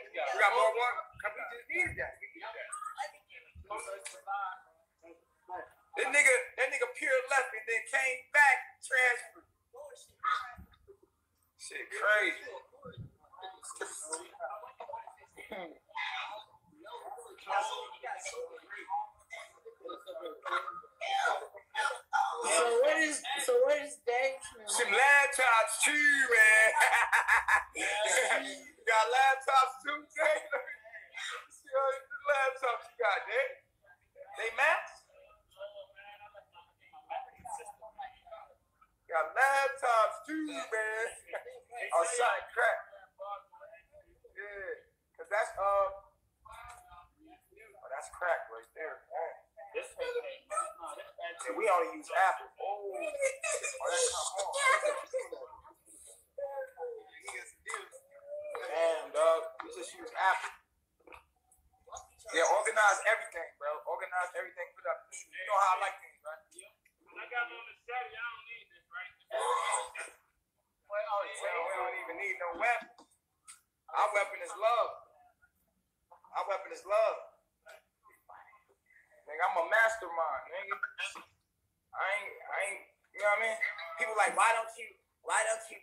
S1: We got more water. We just needed that. That nigga pure left and then came back transferred. Shit crazy.
S3: So what is Dave's name?
S1: Some laptops too, man. You got laptops too, Dave? See all these laptops you got, Dave? They Macs? Got laptops too, man. Oh, something crack. Yeah, cause that's that's crack right there. Man. And we only use Apple. Oh, that's not damn, dog. We just use Apple. Yeah, organize everything, bro. Organize everything. Put up. You know how I like things, right?
S5: I got on the set. I don't need this, right?
S1: Well, we don't even need no weapon. Our weapon is love. Our weapon is love. Nigga, I'm a mastermind, nigga. I ain't, you know what I mean? People like, why don't you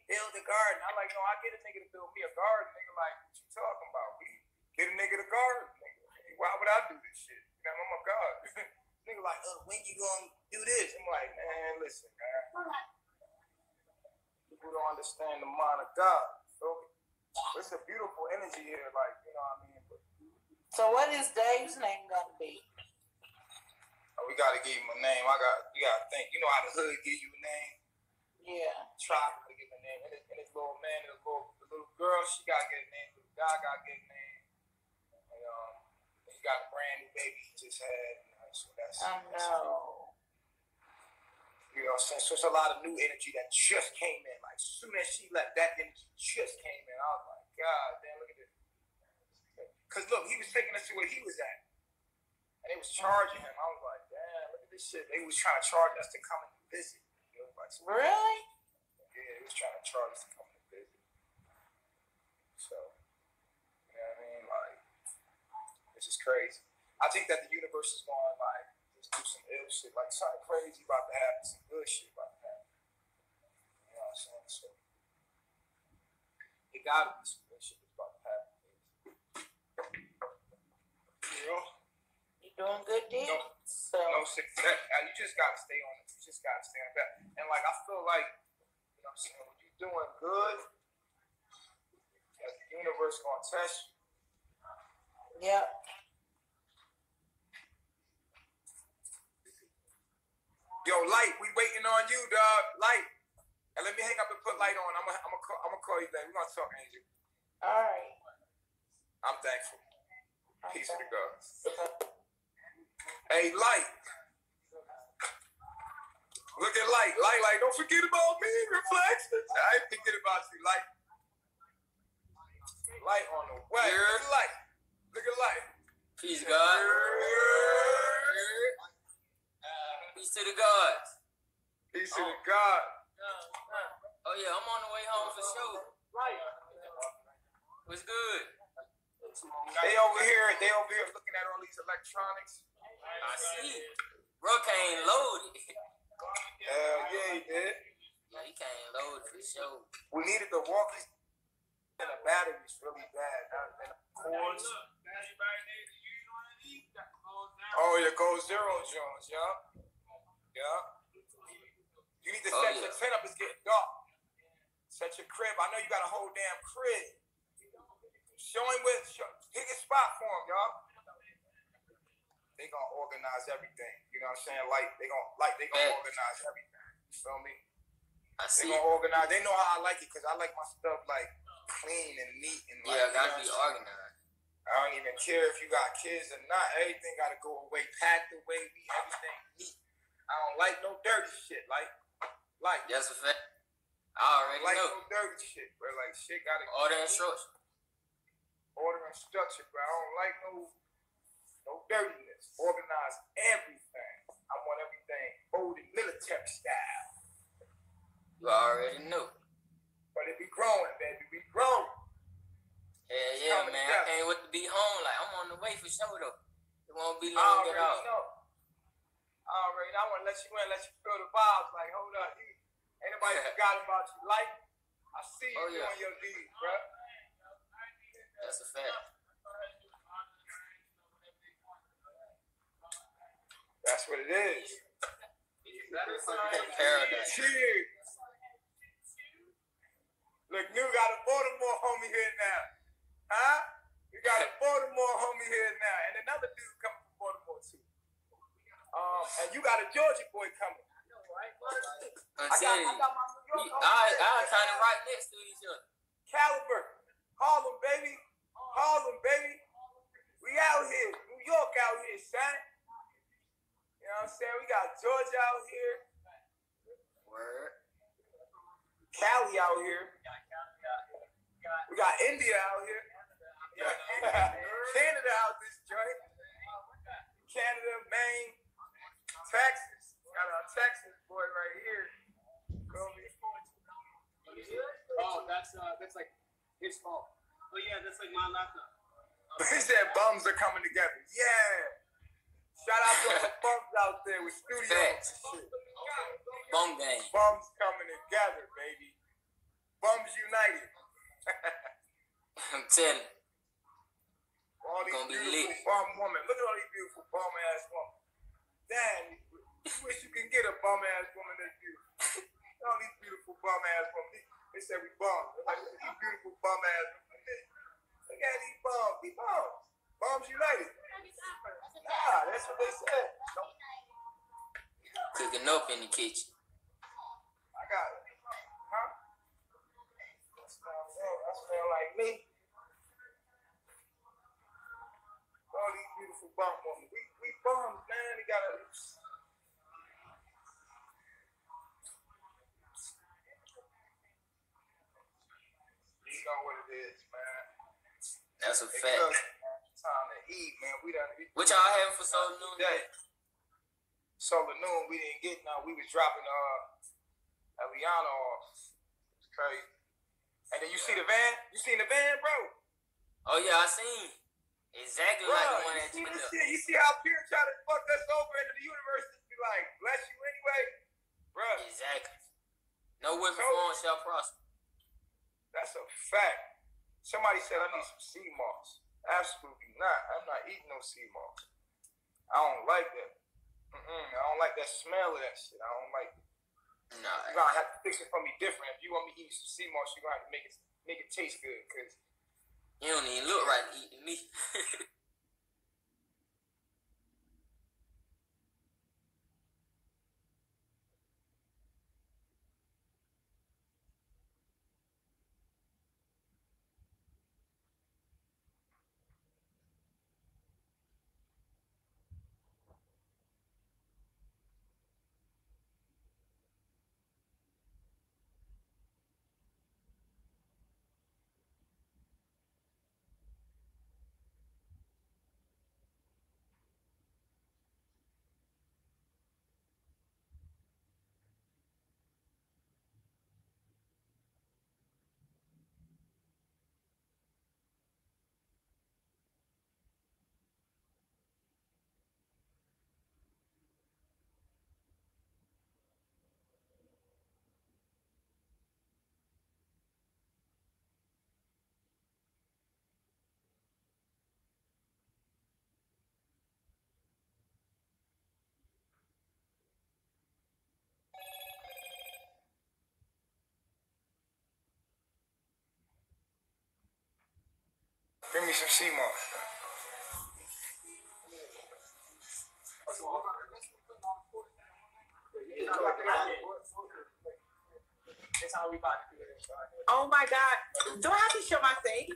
S1: build a garden? I'm like, no, I get a nigga to build me a garden. Nigga, like, what you talking about? We get a nigga the garden, nigga. Why would I do this shit? You know, I'm a god. Nigga like, when you gonna do this? I'm like, man, listen, man. People don't understand the mind of God. So it's a beautiful energy here, like, you know what I mean? But,
S3: So what is Dave's name gonna be?
S1: we gotta give him a name. You gotta think. You know how the hood give you a name?
S3: Yeah.
S1: Tribe gotta get a name. And his little man, the little girl, she gotta get a name. The guy gotta get a name. And he got a brand new baby he just had. So that's
S3: no.
S1: You know what I'm saying? So it's a lot of new energy that just came in. Like, as soon as she left, that energy just came in. I was like, God damn, look at this. Because, look, he was taking us to where he was at. And they was charging him. I was like, damn, look at this shit. They was trying to charge us to come and visit. You know, like,
S3: really?
S1: Yeah, they was trying to charge us to come and visit. So, you know what I mean? Like, this is crazy. I think that the universe is going, like, do some ill shit, like something crazy about to happen, some good shit about to happen. You know what I'm saying? So it gotta be some good shit that's about to happen. You know?
S3: You're doing good, dude.
S1: No success. You just gotta stay on it. You just gotta stay on that. And like I feel like, you know what I'm saying, when you're doing good, the universe gonna test you.
S3: Yep.
S1: Yo, Light, we waiting on you, dog. Light. And let me hang up and put Light on. I'm gonna call you later. We're gonna talk, Angel.
S3: All right.
S1: I'm thankful. Peace to the gods. Hey, Light. Look at Light. Light, don't forget about me. Reflections. I ain't forget about you, Light. Light on the way. Look at Light. Look at Light.
S6: Peace, God. Peace to the gods.
S1: Peace to the God.
S6: Oh yeah, I'm on the way home for sure. What's good?
S1: They over here looking at all these electronics.
S6: I see. Bro came loaded.
S1: Hell yeah, he did.
S6: Yeah, he came loaded for sure.
S1: We needed the walkies and the batteries really bad. And the cords. Oh, yeah, Gold Zero Jones, yeah. Yeah. You need to set your tent up. It's getting dark. Set your crib. I know you got a whole damn crib. Show him pick a spot for him, y'all. They gonna organize everything. You know what I'm saying? They gonna organize everything. You feel me? They gonna organize. They know how I like it because I like my stuff like clean and neat and like.
S6: Yeah, gotta be organized.
S1: I don't even care if you got kids or not. Everything gotta go away, packed away, everything neat. I don't like no dirty shit. Like.
S6: That's a fact. I already
S1: like
S6: know.
S1: No dirty shit, bro. Like shit gotta.
S6: Order instruction.
S1: Order instruction, bro. I don't like no dirtiness. Organize everything. I want everything folded military style.
S6: You already know.
S1: But it be growing, baby. We growing.
S6: Yeah, man. Together. I can't wait to be home. Like I'm on the way for sure though. It won't be long at all.
S1: Alright, I want to let you in, let you feel the vibes. Like, hold up, ain't nobody forgot about you. Like, I see you doing your deeds, bro.
S6: That's a fact.
S1: That's what it is.
S6: Paradise.
S1: Cheers. Look, New got a Baltimore homie here now. Huh? You got a Baltimore homie here now. And another dude coming from Baltimore, too. And you got a Georgia boy coming. I know, right? I got my New York homie.
S6: I kind of right next to each other.
S1: Caliber. Harlem, baby. We out here. New York out here, son. You know what I'm saying? We got Georgia out here.
S6: Word.
S1: Cali out here. We got India out here. Canada out this joint. Canada, Maine, Texas. Got our Texas boy right here.
S5: Oh, that's like his fault. Oh yeah, that's like my laptop.
S1: He said bums are coming together. Yeah. Shout out to all the bums out there with studios and shit.
S6: Bum game.
S1: Bums coming together, baby. Bums united.
S6: I'm telling you.
S1: All these
S6: Gonna be
S1: beautiful
S6: lit.
S1: bum women. Look at all these beautiful bum ass women. Damn, you wish you can get a bum ass woman that's beautiful. All these beautiful bum ass women. They said we bum. They're like, look at these beautiful bum ass women. Look at these bums. These bums. Bums united. Nah, that's what they said.
S6: Cooking up in the kitchen.
S1: I got it. is, man.
S6: That's a
S1: It's
S6: fact.
S1: good. Time to eat, man.
S6: What y'all having for solar noon
S1: today?
S6: day?
S1: Solar noon, we didn't get none. We was dropping Eliana off. It's crazy. And then you see the van? You seen the van, bro?
S6: Oh yeah, I seen. Exactly
S1: Bro,
S6: like the one
S1: you
S6: that
S1: see
S6: you
S1: this
S6: up.
S1: shit? You see how Pierre tried to fuck us over into the universe to be like, bless you anyway? Bro.
S6: Exactly. No weapon
S1: So-
S6: formed shall prosper.
S1: That's a fact. Somebody said I need some sea moss. Absolutely not. I'm not eating no sea moss. I don't like that. I don't like that smell of that shit. I don't like it.
S6: Nah.
S1: You're gonna have to fix it for me different. If you want me to eat some sea moss, you're gonna have to make it taste good. Cause
S6: You don't even look right to eat to me.
S1: bring me some sea moss.
S3: Oh my God. Do I have to show my face?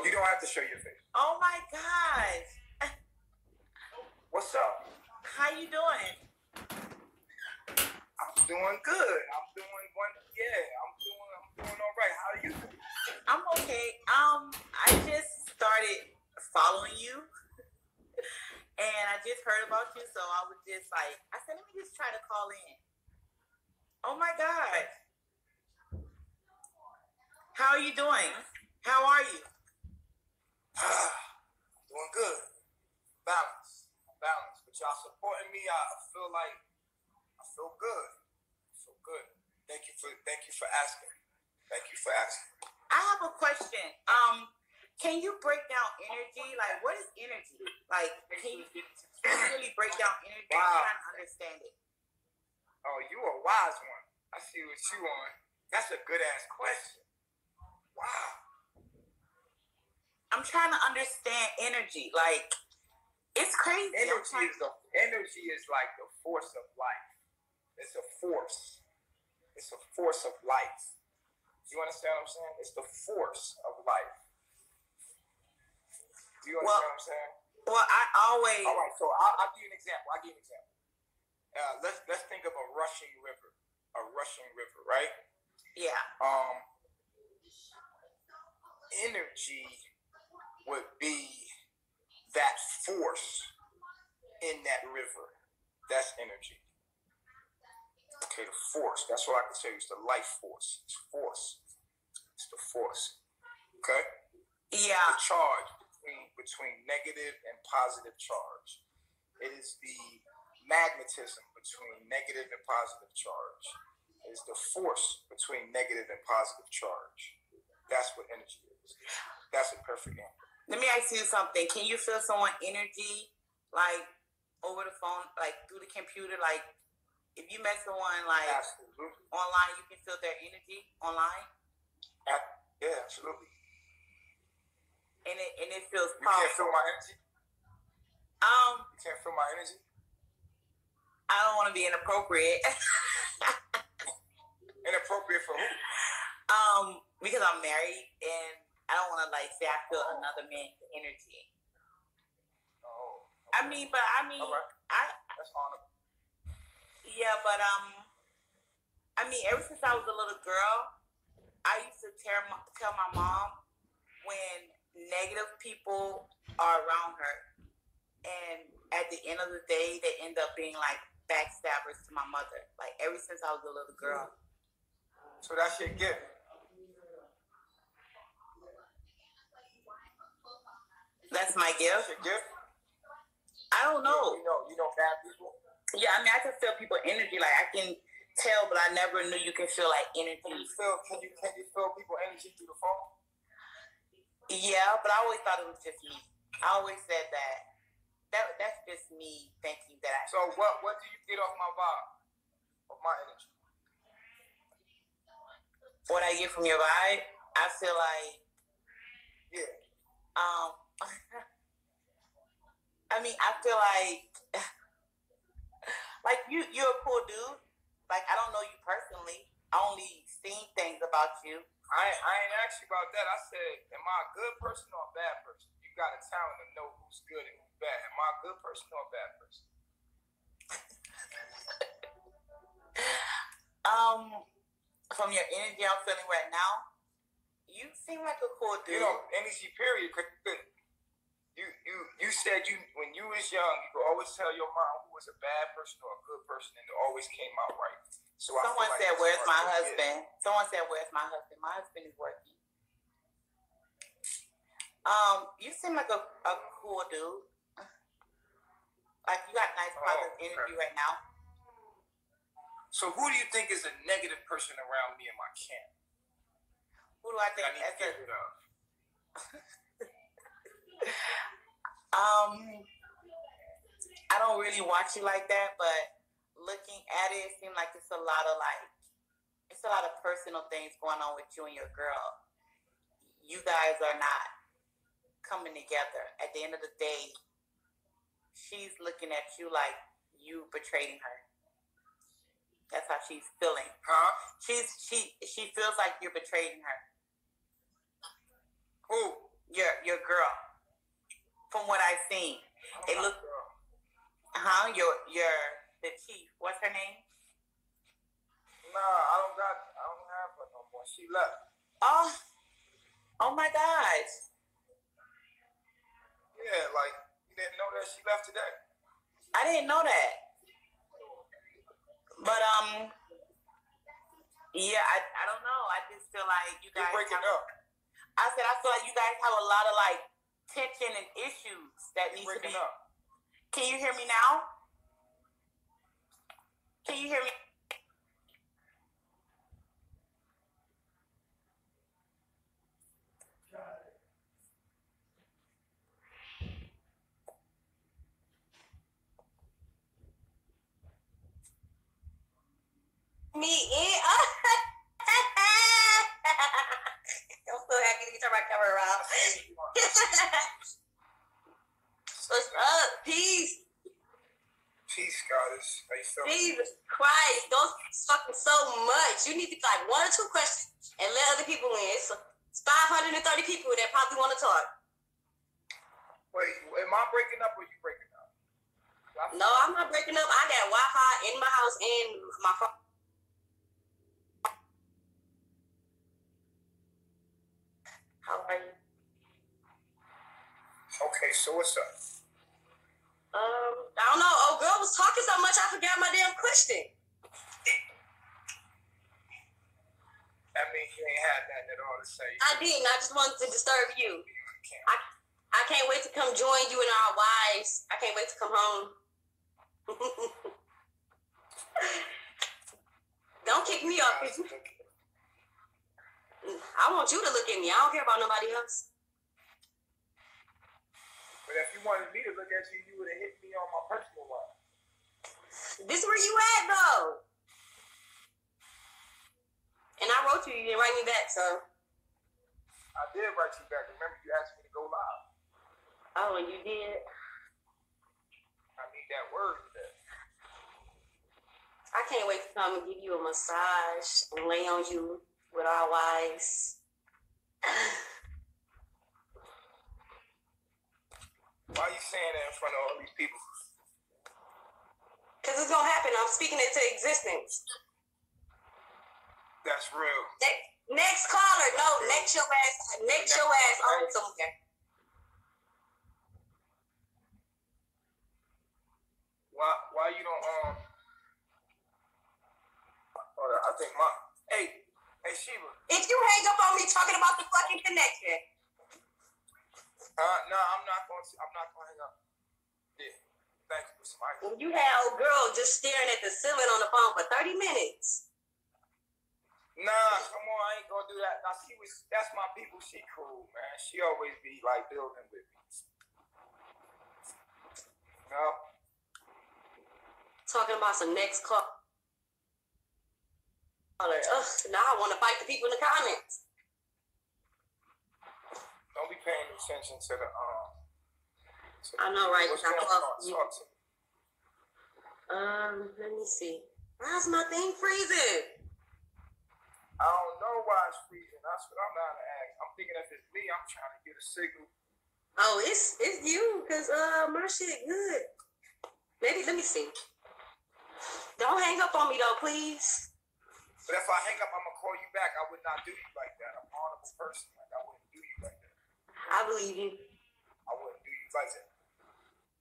S1: You don't have to show your face.
S3: Oh my gosh.
S1: What's up?
S3: How you doing?
S1: I'm doing good. I'm doing all right. How are you?
S3: I'm okay. I just started following you. And I just heard about you, so I was just like, I said, let me just try to call in. Oh my God. How are you doing? How are you?
S1: Doing good. Balance. But y'all supporting me. I feel good. Thank you for asking.
S3: I have a question. Can you break down energy? Like, what is energy? Like, can you really break down energy?
S1: Wow.
S3: I'm trying to understand it.
S1: Oh, you a wise one. I see what you on. That's a good ass question. Wow.
S3: I'm trying to understand energy. Like, it's crazy.
S1: Energy is like the force of life. It's a force. It's a force of life. You understand what I'm saying? It's the force of life. Do you understand what I'm saying?
S3: Well, I always.
S1: All right, so I'll give you an example. Let's think of a rushing river. Right?
S3: Yeah.
S1: Energy would be that force in that river. That's energy. Okay, the force. That's what I can say. It's the life force. It's force. It's the force. Okay?
S3: Yeah.
S1: The charge between negative and positive charge. It is the magnetism between negative and positive charge. It is the force between negative and positive charge. That's what energy is. That's a perfect answer.
S3: Let me ask you something. Can you feel someone's energy, like, over the phone, like, through the computer? Like, if you met someone, like,
S1: Absolutely.
S3: online, you can feel their energy online?
S1: Yeah, absolutely.
S3: And it feels
S1: You can't
S3: powerful.
S1: feel my energy? You can't feel my energy?
S3: I don't want to be inappropriate.
S1: Inappropriate for who?
S3: Because I'm married and I don't want to like say I feel another man's energy.
S1: Oh.
S3: Okay. I mean,
S1: all right. That's honorable.
S3: Yeah, but ever since I was a little girl, I used to tell my mom when negative people are around her, and at the end of the day, they end up being like backstabbers to my mother. Like ever since I was a little girl.
S1: So that's your gift.
S3: That's my gift.
S1: That's your gift.
S3: I don't know.
S1: You know bad people.
S3: Yeah, I mean, I can feel people's energy. Like I can tell, but I never knew you can feel like energy.
S1: Can you feel people's energy through the phone?
S3: Yeah, but I always thought it was just me. I always said that's just me thinking that.
S1: So what do you get off my vibe, of my energy?
S3: What I get from your vibe, I feel like,
S1: yeah.
S3: I mean, I feel like you're a cool dude. Like I don't know you personally. I only seen things about you.
S1: I ain't asked you about that. I said, am I a good person or a bad person? You got a talent to know who's good and who's bad. Am I a good person or a bad person?
S3: From your energy I'm feeling right now, you seem like a cool dude.
S1: You know, energy period. You said when you was young, you could always tell your mom who was a bad person or a good person, and it always came out right. So
S3: someone said, "Where's my husband?" Someone said, "Where's my husband?" My husband is working. You seem like a cool dude. Like you got nice positive energy right now.
S1: So who do you think is a negative person around me in my camp?
S3: Who do I think?
S1: I need to get rid of.
S3: I don't really watch you like that, but looking at it, it seems like it's a lot of personal things going on with you and your girl. You guys are not coming together. At the end of the day, she's looking at you like you betraying her. That's how she's feeling.
S1: Huh?
S3: She feels like you're betraying her.
S1: Who?
S3: Your girl. From what I've seen, it looks. The chief. What's her name?
S1: Nah, I don't have her no more. She left.
S3: Oh my gosh.
S1: Yeah, like you didn't know that she left today.
S3: I didn't know that. But yeah, I don't know. I just feel like you guys
S1: breaking up.
S3: I said I feel like you guys have a lot of like tension and issues that need to be.
S1: Up.
S3: Can you hear me now? Can you hear me? Me in. I'm so happy to turn my camera around. What's up? Peace.
S1: Peace, goddess. How you feeling?
S3: Jesus Christ. Don't fucking so much. You need to like 1 or 2 questions and let other people in. It's 530 people that probably want to talk.
S1: Wait, am I breaking up or you breaking up?
S3: No, I'm not breaking up. I got Wi-Fi in my house and my phone. How are you?
S1: Okay, so what's up?
S3: I don't know. Oh, girl was talking so much, I forgot my damn question.
S1: I mean, you ain't had nothing at all to say.
S3: I didn't. I just wanted to disturb you. I can't wait to come join you and our wives. I can't wait to come home. Don't kick me off. I want you to look at me. I don't care about nobody else.
S1: But if you wanted me to look at you, you would have hit me on my personal line.
S3: This is where you at, though. And I wrote you. You didn't write me back, so.
S1: I did write you back. Remember, you asked me to go live.
S3: Oh, and you did?
S1: I need that word today.
S3: I can't wait to come and give you a massage and lay on you with our wives.
S1: Why are you saying that in front of all these people?
S3: Because it's going to happen. I'm speaking it to existence.
S1: That's real.
S7: Next caller. No, next your ass on somewhere.
S1: Why you don't I think hey Sheba.
S7: If you hang up on me talking about the fucking connection.
S1: No, I'm not gonna hang up. Yeah. Thank you for somebody.
S7: When you had old girl just staring at the ceiling on the phone for 30 minutes.
S1: Nah, come on, I ain't gonna do that. Now that's my people, she cool, man. She always be like building with me. You know?
S7: Talking about some next call. Now I want to fight the people in the comments.
S1: Don't be paying attention to the
S7: I know, right?
S1: What's going on? Talk to me.
S7: Let me see. Why's my thing freezing?
S1: I don't know why it's freezing. That's what I'm not asking. I'm thinking if it's me, I'm trying to get a signal.
S7: Oh, it's you, cause my shit good. Maybe let me see. Don't hang up on me though, please.
S1: But if I hang up, I'm gonna call you back. I would not do you like that. I'm an honorable person. Like I wouldn't do you like that.
S7: I believe you.
S1: I wouldn't do you like that.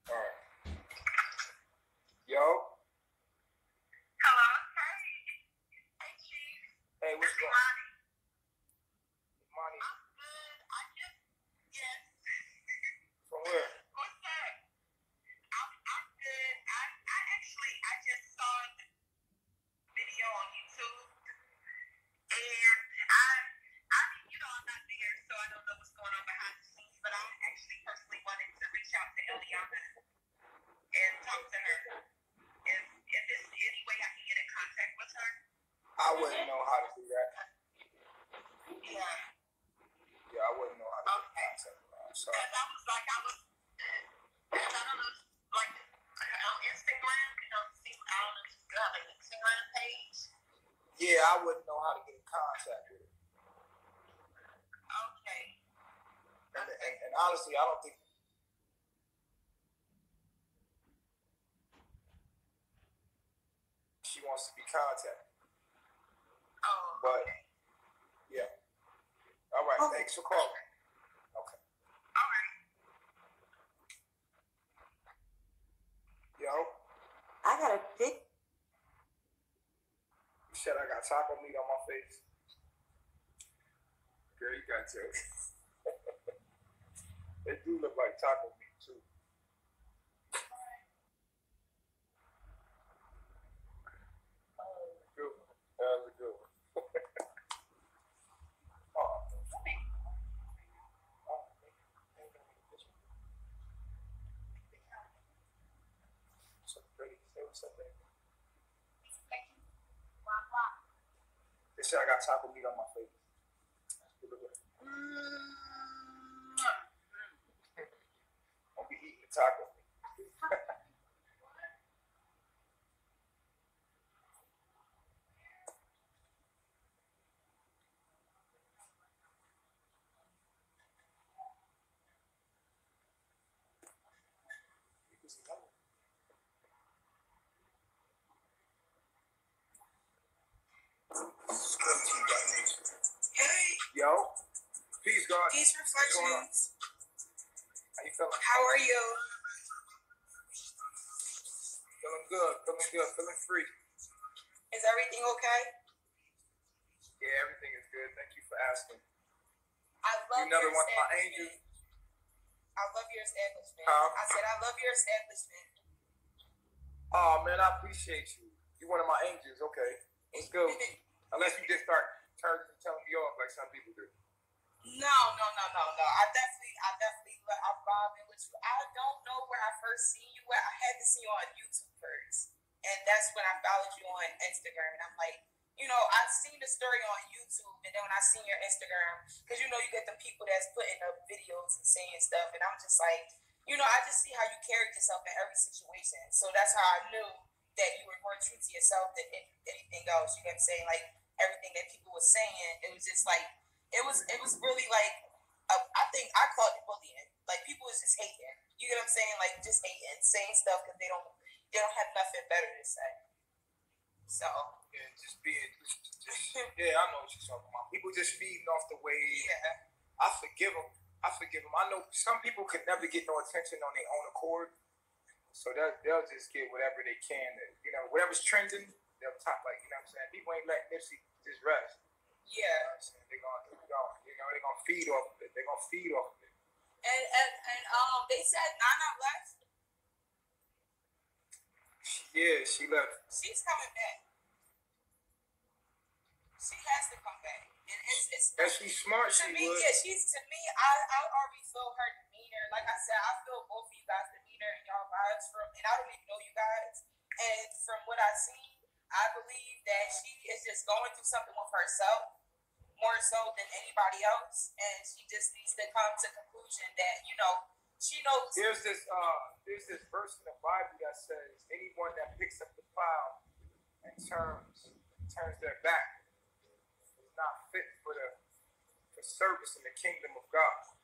S1: All right. Yo.
S8: Hello. Hey, Chief.
S1: Hey, what's going on? Money.
S8: I'm good. Yes.
S1: From where?
S8: What's that? I'm good. I just saw the video on YouTube, and I'm not there, so I don't know what's going on behind the scenes. But I actually personally wanted to reach out to Eliana and talk to her. If there's any way I can get in contact with her.
S1: I wouldn't know how to do that.
S8: Yeah.
S1: Yeah, I wouldn't know how to do that. I'm sorry.
S8: And I don't know, like on Instagram, see, I don't know if you have an Instagram page.
S1: Yeah, I wouldn't know how to get in contact with her.
S8: Okay.
S1: And honestly, I don't think she wants to be contacted.
S8: Oh.
S1: But yeah. All right. Thanks for calling. Okay.
S8: All right.
S1: Yo.
S7: I got a pic.
S1: You said I got taco meat on my face. Girl, you got jokes. They do look like taco meat too. Good one. That was a good one. So pretty. Say what's up, baby. They said I got taco meat on my face. I'll be eating the taco meat.
S8: Hey.
S1: Yo. Peace, God.
S8: Peace Reflections.
S1: How you feeling?
S8: How are you?
S1: Feeling good. Feeling free.
S8: Is everything okay?
S1: Yeah, everything is good. Thank you for asking.
S8: I love
S1: Another
S8: your
S1: one of my
S8: establishment.
S1: angels.
S8: I love your establishment.
S1: Huh?
S8: I said I love your establishment.
S1: Oh man, I appreciate you. You're one of my angels. Okay, it's good. Unless you just start telling me off like some people do.
S8: No. I'm vibing with you. I don't know where I first seen you at. I had to see you on YouTube first. And that's when I followed you on Instagram. And I'm like, I've seen the story on YouTube. And then when I seen your Instagram, because you get the people that's putting up videos and saying stuff. And I'm just like, I just see how you carried yourself in every situation. So that's how I knew that you were more true to yourself than anything else. You know what I'm saying? Like everything that people were saying, it was just like, it was really like, I think I called it bullying. Like people was just hating. You get what I'm saying? Like just hating, saying stuff because they don't have nothing better to say. So
S1: Yeah, just being, yeah, I know what you're talking about. People just feeding off the wave.
S8: Yeah.
S1: I forgive them. I know some people could never get no attention on their own accord, so they'll just get whatever they can. You know, whatever's trending, they'll top, like, you know what I'm saying? People ain't letting Nipsey just rest.
S8: Yeah.
S1: You know what I'm saying? They're gonna feed off of it. They're gonna feed off of it.
S8: And they said Nana left.
S1: Yeah, she left.
S8: She's coming back. She has to come back. And it's
S1: And she's smart.
S8: to
S1: She
S8: me,
S1: would.
S8: yeah, I already feel her demeanor. Like I said, I feel both of you guys' demeanor and y'all vibes and I don't even know you guys. And from what I see, I believe that she is just going through something with herself, more so than anybody else. And she just needs to come to the conclusion that, you know, she knows.
S1: There's this verse in the Bible that says anyone that picks up the plow and turns their back is not fit for service in the kingdom of God.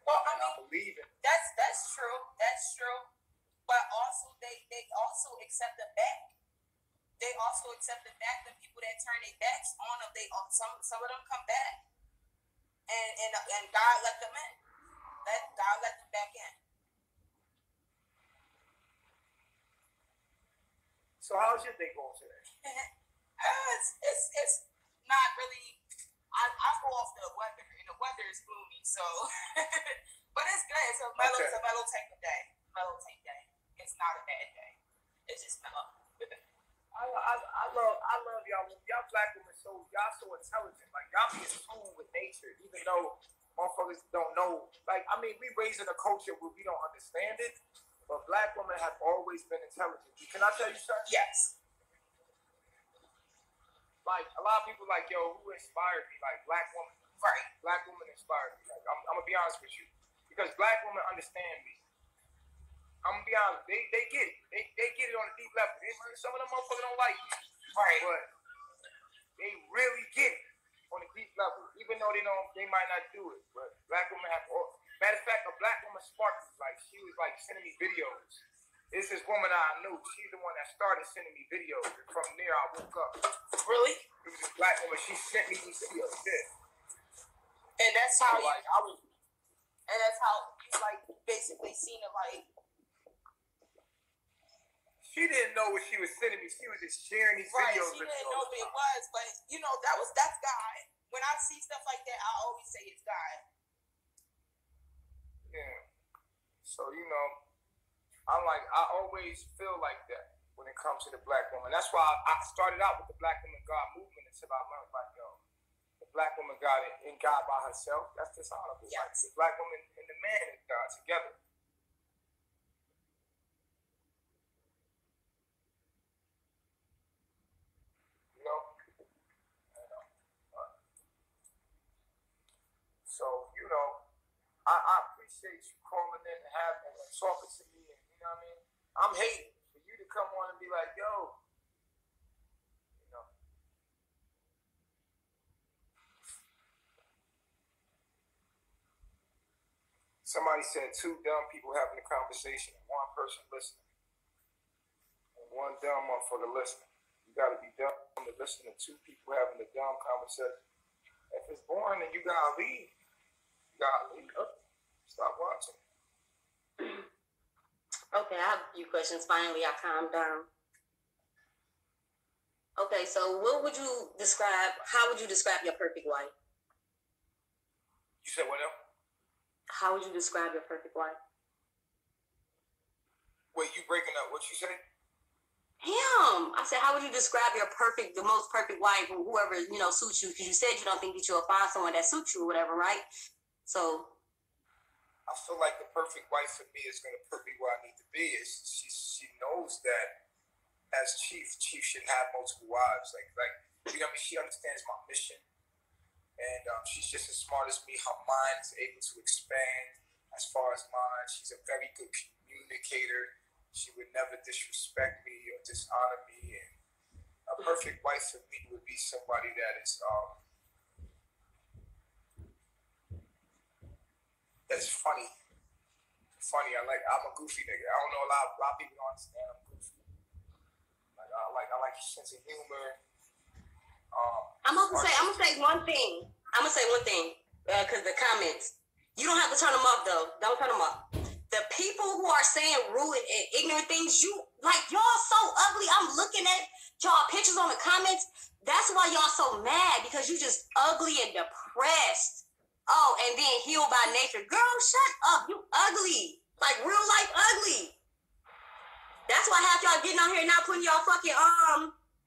S8: Well,
S1: I believe it.
S8: That's true. That's true. But also they also accept the back. They also accept the back. The people that turn their backs on them, some of them come back, and God let them in. God let them back in.
S1: So how's your day going today?
S8: It's not really. I go off the weather, and the weather is gloomy. So, but it's good. It's a mellow type of day. Mellow type day. It's not a bad day. It's just mellow.
S1: I love y'all. Y'all black women, y'all so intelligent. Like, y'all be in tune with nature, even though motherfuckers don't know. Like, I mean, we raised in a culture where we don't understand it, but black women have always been intelligent. Can I tell you something?
S8: Yes.
S1: Like, a lot of people like, yo, who inspired me? Like, black women.
S8: Right.
S1: Black women inspired me. Like, I'm gonna be honest with you, because black women understand me. I'm gonna be honest. They get it. They get it on a deep level. Some of them motherfuckers don't like me.
S8: Right.
S1: But they really get it on a deep level. Even though they might not do it. But black women have matter of fact, a black woman sparked me. Like, she was like sending me videos. It's this woman I knew. She's the one that started sending me videos. And from there I woke up.
S8: Really?
S1: It was this black woman. She sent me these videos. Yeah.
S8: And that's how
S1: so,
S8: and that's how you like basically seen it like.
S1: She didn't know what she was sending me. She was just sharing these videos
S8: She
S1: with me.
S8: didn't know what it was, but you know, that's God. When I see stuff like that, I always say it's God.
S1: Yeah. So, you know, I always feel like that when it comes to the black woman. That's why I started out with the Black Woman God movement until I learned, like, yo, the black woman God and God by herself, that's dishonorable.
S8: Yes.
S1: Like, the black woman and the man is God together. So, you know, I appreciate you calling in and talking to me, and, you know what I mean? I'm hating for you to come on and be like, yo, you know. Somebody said two dumb people having a conversation and one person listening. And one dumb motherfucker listening. You gotta be dumb to listen to two people having a dumb conversation. If it's boring, then you gotta leave. Stop watching.
S7: Okay, I have a few questions. Finally, I calmed down. Okay, so how would you describe your perfect wife?
S1: You said what else?
S7: How would you describe your perfect wife?
S1: Wait, you breaking up? What you say?
S7: Him. I said, how would you describe the most perfect wife, or whoever, suits you? Because you said you don't think that you'll find someone that suits you or whatever, right? So
S1: I feel like the perfect wife for me is going to put me where I need to be. She knows that as chief should have multiple wives. Like you know what I mean? She understands my mission, and she's just as smart as me. Her mind is able to expand as far as mine. She's a very good communicator. She would never disrespect me or dishonor me. And a perfect wife for me would be somebody that is that's funny. I'm a goofy nigga. I don't know a lot of people don't understand I'm goofy. I like your sense of humor.
S7: I'm gonna say one thing. Because the comments, you don't have to turn them off though. Don't turn them off. The people who are saying rude and ignorant things, y'all so ugly. I'm looking at y'all pictures on the comments. That's why y'all so mad, because you just ugly and depressed. Oh, and then healed by nature. Girl, shut up. You ugly. Like real life ugly. That's why half y'all getting on here not putting y'all fucking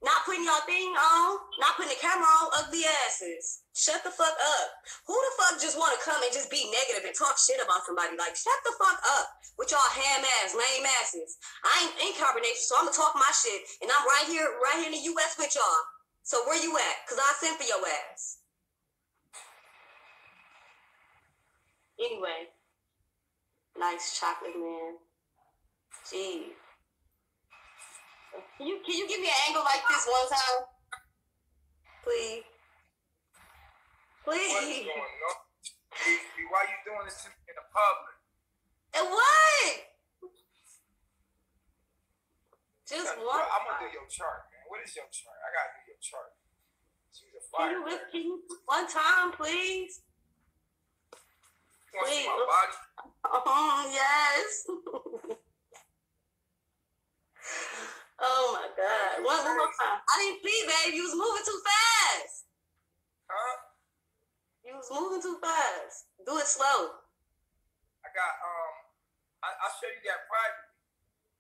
S7: not putting y'all thing on, not putting the camera on, ugly asses. Shut the fuck up. Who the fuck just want to come and just be negative and talk shit about somebody? Like, shut the fuck up with y'all ham ass, lame asses. I ain't in Carbonation, so I'm gonna talk my shit, and I'm right here in the US with y'all. So where you at? Cause I sent for your ass. Anyway, nice chocolate, man. Gee. Can you give me an angle like this one time? Please. Please.
S1: What's going on? Why you doing this in the public?
S7: And what? Just one.
S1: I'm gonna do your chart, man. What is your chart? I gotta do your chart. She's a fire.
S7: Can you one time, please?
S1: You want to see my body?
S7: Yes. Oh my God. One more time. I didn't see, babe. You was moving too fast.
S1: Huh?
S7: You was moving too fast. Do it slow.
S1: I got, I'll show you that privately.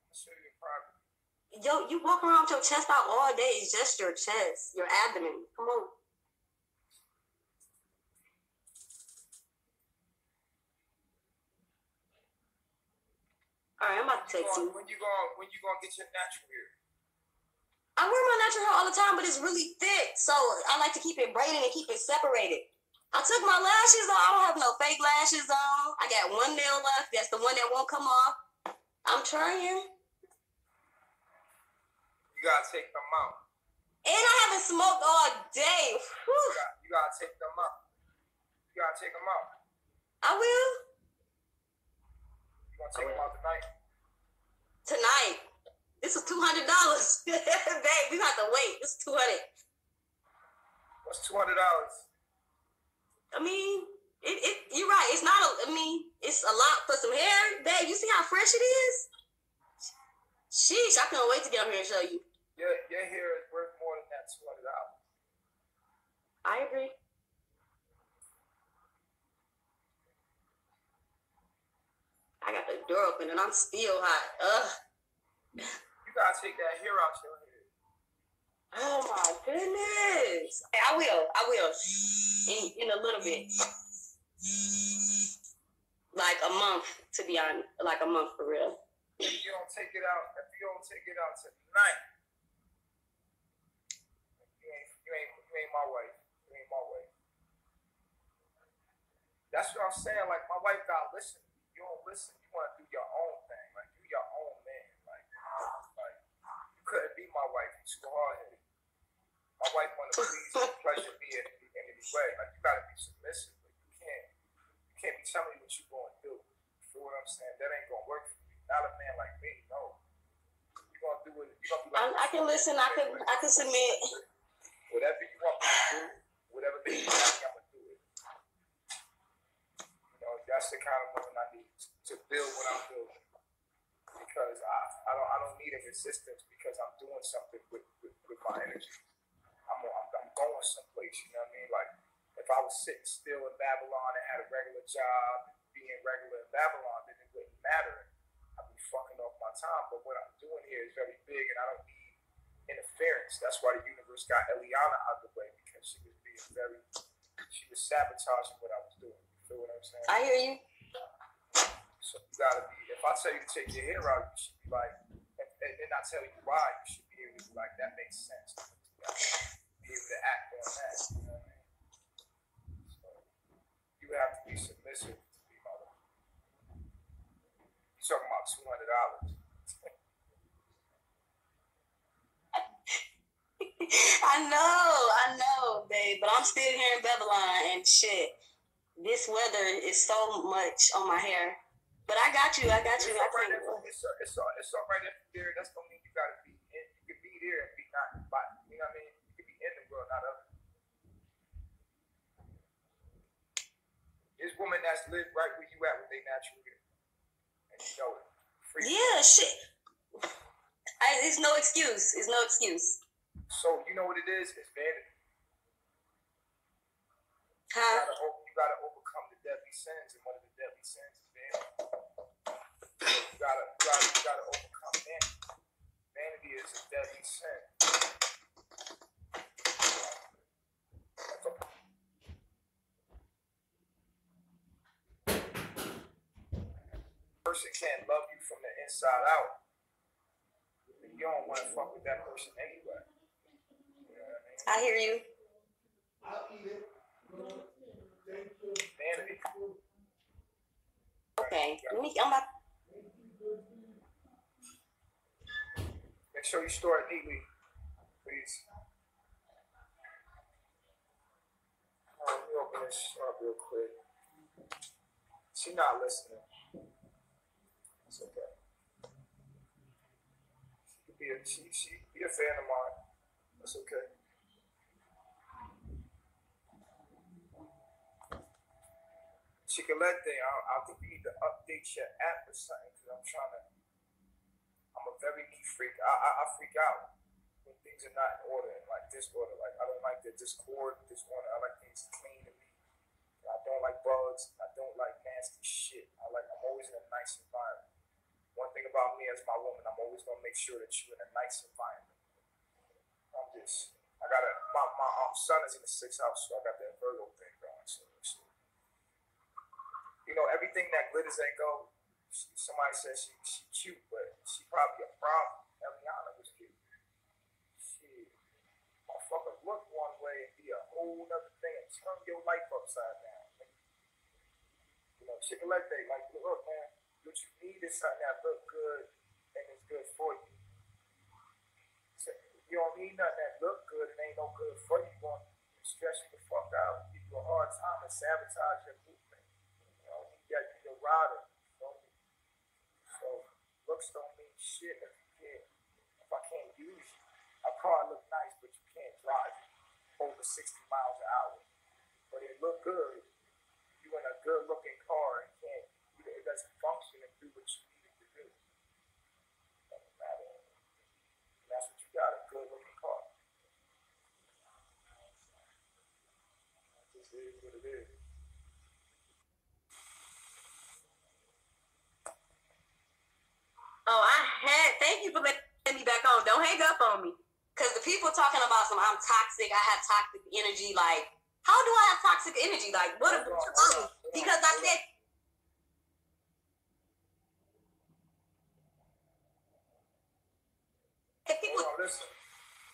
S1: I'll show you it privately.
S7: Yo, you walk around with your chest out all day. It's just your chest, your abdomen. Come on. All right, I'm about to text you.
S1: When you gonna get your natural hair?
S7: I wear my natural hair all the time, but it's really thick, so I like to keep it braided and keep it separated. I took my lashes off. I don't have no fake lashes on. I got one nail left. That's the one that won't come off. I'm trying.
S1: You gotta take them out.
S7: And I haven't smoked all day.
S1: You gotta take them out. You gotta take them out.
S7: I will.
S1: You gonna take them out tonight?
S7: Tonight. This is $200. Babe, we have to wait. This is $200.
S1: What's $200?
S7: I mean, you're right. It's not it's a lot for some hair. Babe, you see how fresh it is? Sheesh, I can't wait to get up here and show you.
S1: Your hair is worth more than that $200.
S7: I agree. I got the door open and I'm still hot. Ugh.
S1: You gotta take that hair out your head.
S7: Oh my goodness. I will. In a little bit. Like a month, to be honest. Like a month for real.
S1: If you don't take it out tonight, you ain't my wife. You ain't my wife. That's what I'm saying. Like, my wife gotta listen. You don't listen. You wanna do your own thing. Like, do your own man. Like you couldn't be my wife. You're too hard-headed. My wife wanna please and pleasure me in any way. Like, you gotta be submissive. Like, you can't be telling me what you're gonna do. You feel what I'm saying? That ain't gonna work for me. Not a man like me, no. You're gonna do it. You're gonna be like,
S7: I can listen. I can submit.
S1: Whatever you want me to do, whatever makes you happy, I'm gonna do it. You know, that's the kind of woman I need to build what I'm building. Because I don't need a resistance because I'm doing something with my energy. I'm going someplace, you know what I mean? Like, if I was sitting still in Babylon and had a regular job, being regular in Babylon, then it wouldn't matter. I'd be fucking off my time. But what I'm doing here is very big and I don't need interference. That's why the universe got Eliana out of the way, because she was sabotaging what I was doing. You feel what I'm saying?
S7: I hear you.
S1: So you gotta be, if I tell you to take your hair out, you should be like, and then I tell you why, you should be able to be like, that makes sense. You gotta be able to act on that, you know what I mean? So you have to be submissive to be my wife. You're talking about $200.
S7: I know, babe, but I'm still here in Babylon and shit. This weather is so much on my hair. But I got you.
S1: It's all right if you're there. That's don't mean you gotta be in. You can be there and be not, you know what I mean? You can be in the world, not of it. live right where you at with their natural hair. And you know it. Free
S7: shit. It's no excuse. It's no excuse.
S1: So you know what it is? It's vanity.
S7: Huh?
S1: You gotta overcome the deadly sins, and one of the deadly sins is vanity. You gotta overcome vanity. Vanity is a deadly sin. Person can't love you from the inside out. You don't want to fuck with that person anyway. You know what I mean?
S7: I hear you.
S1: Vanity.
S7: Okay. I'm about.
S1: Make sure you store it neatly, please. Let me open this up real quick. She's not listening. It's okay. She be a fan of mine. That's okay. Chicolette, I think you need to update your app or something because I'm a very neat freak. I freak out when things are not in order, like disorder. Like I don't like the disorder. I like things clean and neat. I don't like bugs. I don't like nasty shit. I'm always in a nice environment. One thing about me as my woman, I'm always gonna make sure that you're in a nice environment. My son is in the 6th house, so I got that Virgo thing going. So you know, everything that glitters ain't gold. Somebody says she cute, but she probably a problem. Eliana was cute. Shit, motherfucker look one way and be a whole other thing and turn your life upside down. You know, Chicolette, like, look, man, what you need is something that look good and is good for you. So you don't need nothing that look good and ain't no good for you. You're going to stress you the fuck out, give you a hard time and sabotage your movement. You know, you got to be a rider. So looks don't mean shit if I can't use you. A car look nice, but you can't drive it over 60 miles an hour. But it look good. You in a good looking car and it doesn't function and do what you need it to do. Doesn't matter. And that's what you got, a good looking car. This is what it is.
S7: Oh, thank you for letting me back on. Don't hang up on me. Because the people talking about I'm toxic, I have toxic energy. Like, how do I have toxic energy? Like, what? Because I said. People.
S1: Listen.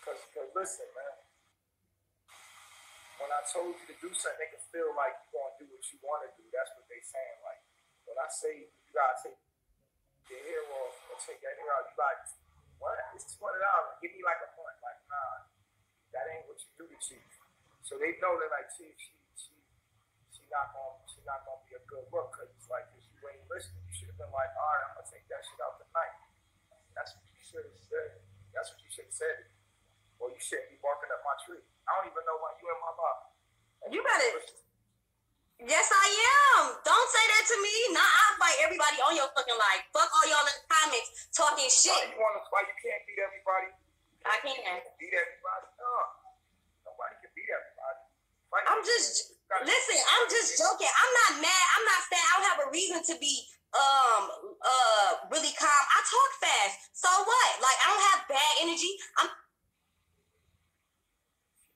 S1: Because listen, man. When I told you to do something, they can feel like you're going to do what you want to do. That's what they saying. Like, when I say you got to take your hair off or take your hair out, you like, what? It's $20. Give me like a $1. Like, nah, that ain't what you do to Chief. So they know that like Chief, she not gonna be a good look because it's like if you ain't listening, you should have been like, all right, I'm gonna take that shit out tonight. That's what you should have said. That's what you should have said. Well, you shouldn't be barking up my tree. I don't even know why you in my mouth.
S7: You better. Yes, I am. Don't say that to me. Nah, I'll fight everybody on your fucking life. Fuck all y'all in the comments talking shit.
S1: Why you can't beat everybody?
S7: I can't.
S1: Beat everybody? No. Nobody can beat everybody.
S7: I'm just joking. I'm not mad. I'm not sad. I don't have a reason to be really calm. I talk fast. So what? Like, I don't have bad energy. I'm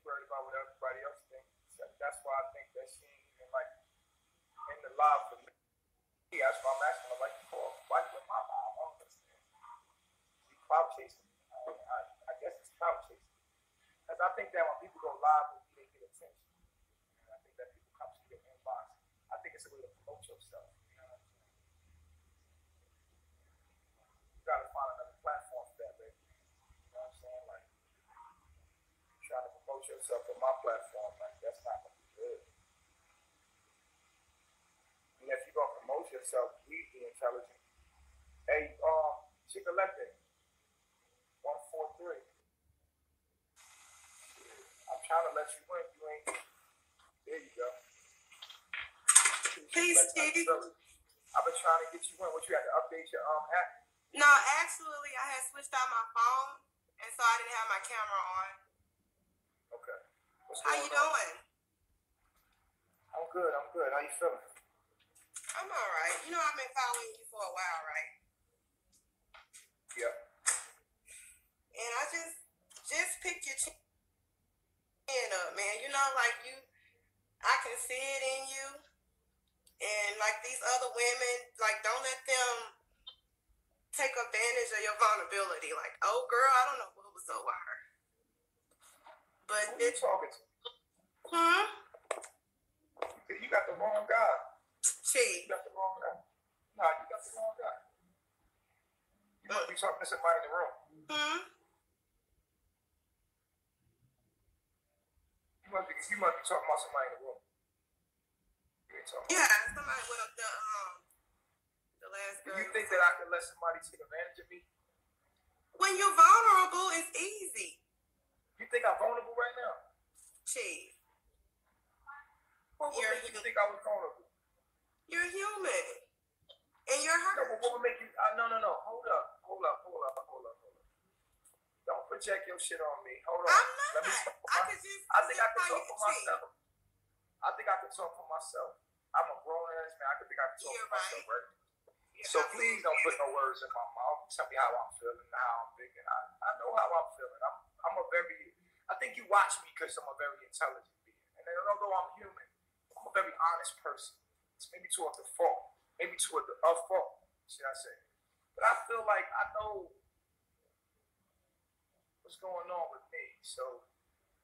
S1: worried about what everybody else thinks. That's why I think that she ain't even like in the live for me. That's why I'm asking her, like, why you in my live? I don't understand. She clout chasing. I guess it's clout chasing. Because I think that when people go live with me, they get attention. And I think that people come to your inbox. I think it's a way to promote yourself. You know what I'm saying? You gotta find another platform for that, baby. You know what I'm saying? Like, trying to promote yourself on my platform, like, that's not gonna be good. And if you're gonna promote yourself, please be intelligent. Hey, Chicolette, 143. I'm trying to let you win. You ain't. There you go. you.
S7: Peace, Steve.
S1: I've been trying to get you in. What you had to update your app?
S8: No, actually, I had switched out my phone, and so I didn't have my camera on.
S1: Okay.
S8: How you doing?
S1: I'm good. How you feeling?
S8: I'm all right. You know, I've been following you for a while, right?
S1: Yeah.
S8: And I just picked your chin up, man. You know, like I can see it in you. And like these other women, like don't let them take advantage of your vulnerability. Like, oh girl, I don't know what was over her. But
S1: who you talking to? You got the wrong guy.
S8: Chief.
S1: You got the wrong guy. Nah, you got the wrong guy. You must be talking to somebody in the room. You must be talking about somebody in the room.
S8: Yeah, somebody with the last girl.
S1: Do you think that I can let somebody take advantage of me?
S8: When you're vulnerable, it's easy.
S1: You think I'm vulnerable right now?
S8: Chief.
S1: What would make you think I was vulnerable?
S8: You're human. And you're hurt.
S1: No, but what would make you... No. Hold up. Don't project your shit on me. Hold on.
S8: I'm not. I think I can talk for myself.
S1: I think I can talk for myself. I'm a grown-ass man. I think I can talk for myself, right? So please don't put no words in my mouth. Tell me how I'm feeling and how I'm thinking. I know how I'm feeling. I think you watch me because I'm a very intelligent being. And then although I'm human, I'm a very honest person. It's maybe toward the fault. Maybe toward the fault, should I say. But I feel like I know what's going on with me. So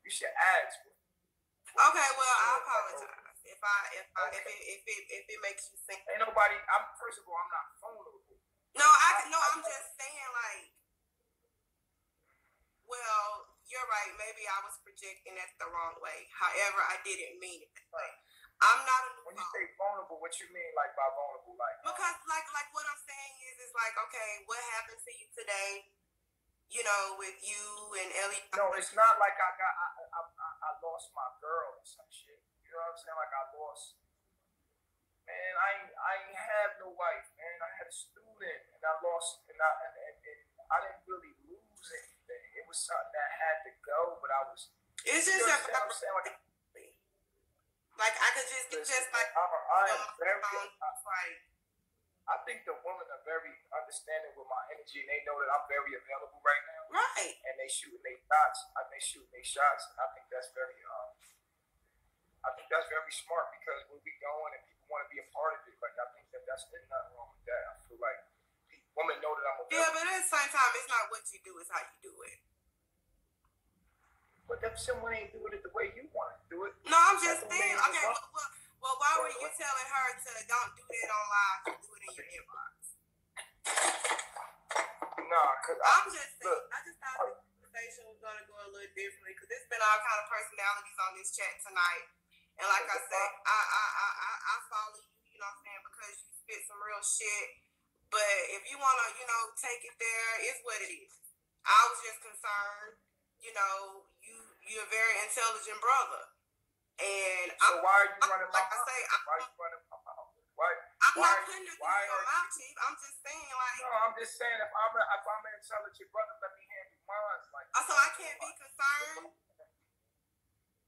S1: you should ask me.
S8: Okay, well, I apologize if it makes you think.
S1: Ain't nobody. First of all, I'm not vulnerable.
S8: No, I'm just saying, like, well, you're right. Maybe I was projecting that the wrong way. However, I didn't mean it that way. I'm not.
S1: When you say vulnerable, what you mean, like by vulnerable, like?
S8: Because, like what I'm saying is like, okay, what happened to you today? You know, with you and Ellie.
S1: No, it's not like I lost my girl or some shit. You know what I'm saying? Like I lost. Man, I ain't have no wife, man. I had a student, and I lost, and I didn't really lose anything. It was something that had to go, but I was.
S8: It's just
S1: you know what I'm saying?
S8: Like I could just like.
S1: I think the women are very understanding with my energy, and they know that I'm very available right now.
S8: Right.
S1: And they shooting their shots. And I think that's very smart because where we going and people want to be a part of it. Like I think there's nothing wrong with that. I feel like women know that I'm available.
S8: Yeah, but at the same time, it's not what you do; it's how you do it.
S1: But if someone ain't doing it the way you want to do it.
S8: No, I'm just saying. Okay, well, why were you telling her to don't do that on live, to do it in your inbox?
S1: Nah, because
S8: I'm just saying. I just thought the conversation was going to go a little differently because there's been all kind of personalities on this chat tonight. And like I said, I follow you, you know what I'm saying, because you spit some real shit. But if you want to, take it there, it's what it is. I was just concerned, you're a very intelligent brother. And
S1: so why are you running my mouth?
S8: Why are you running my mouth? I'm not putting it in your mouth, Chief. I'm just saying, like.
S1: No, I'm just saying, if I'm an intelligent brother, let me handle mine. Like.
S8: So I can't be concerned.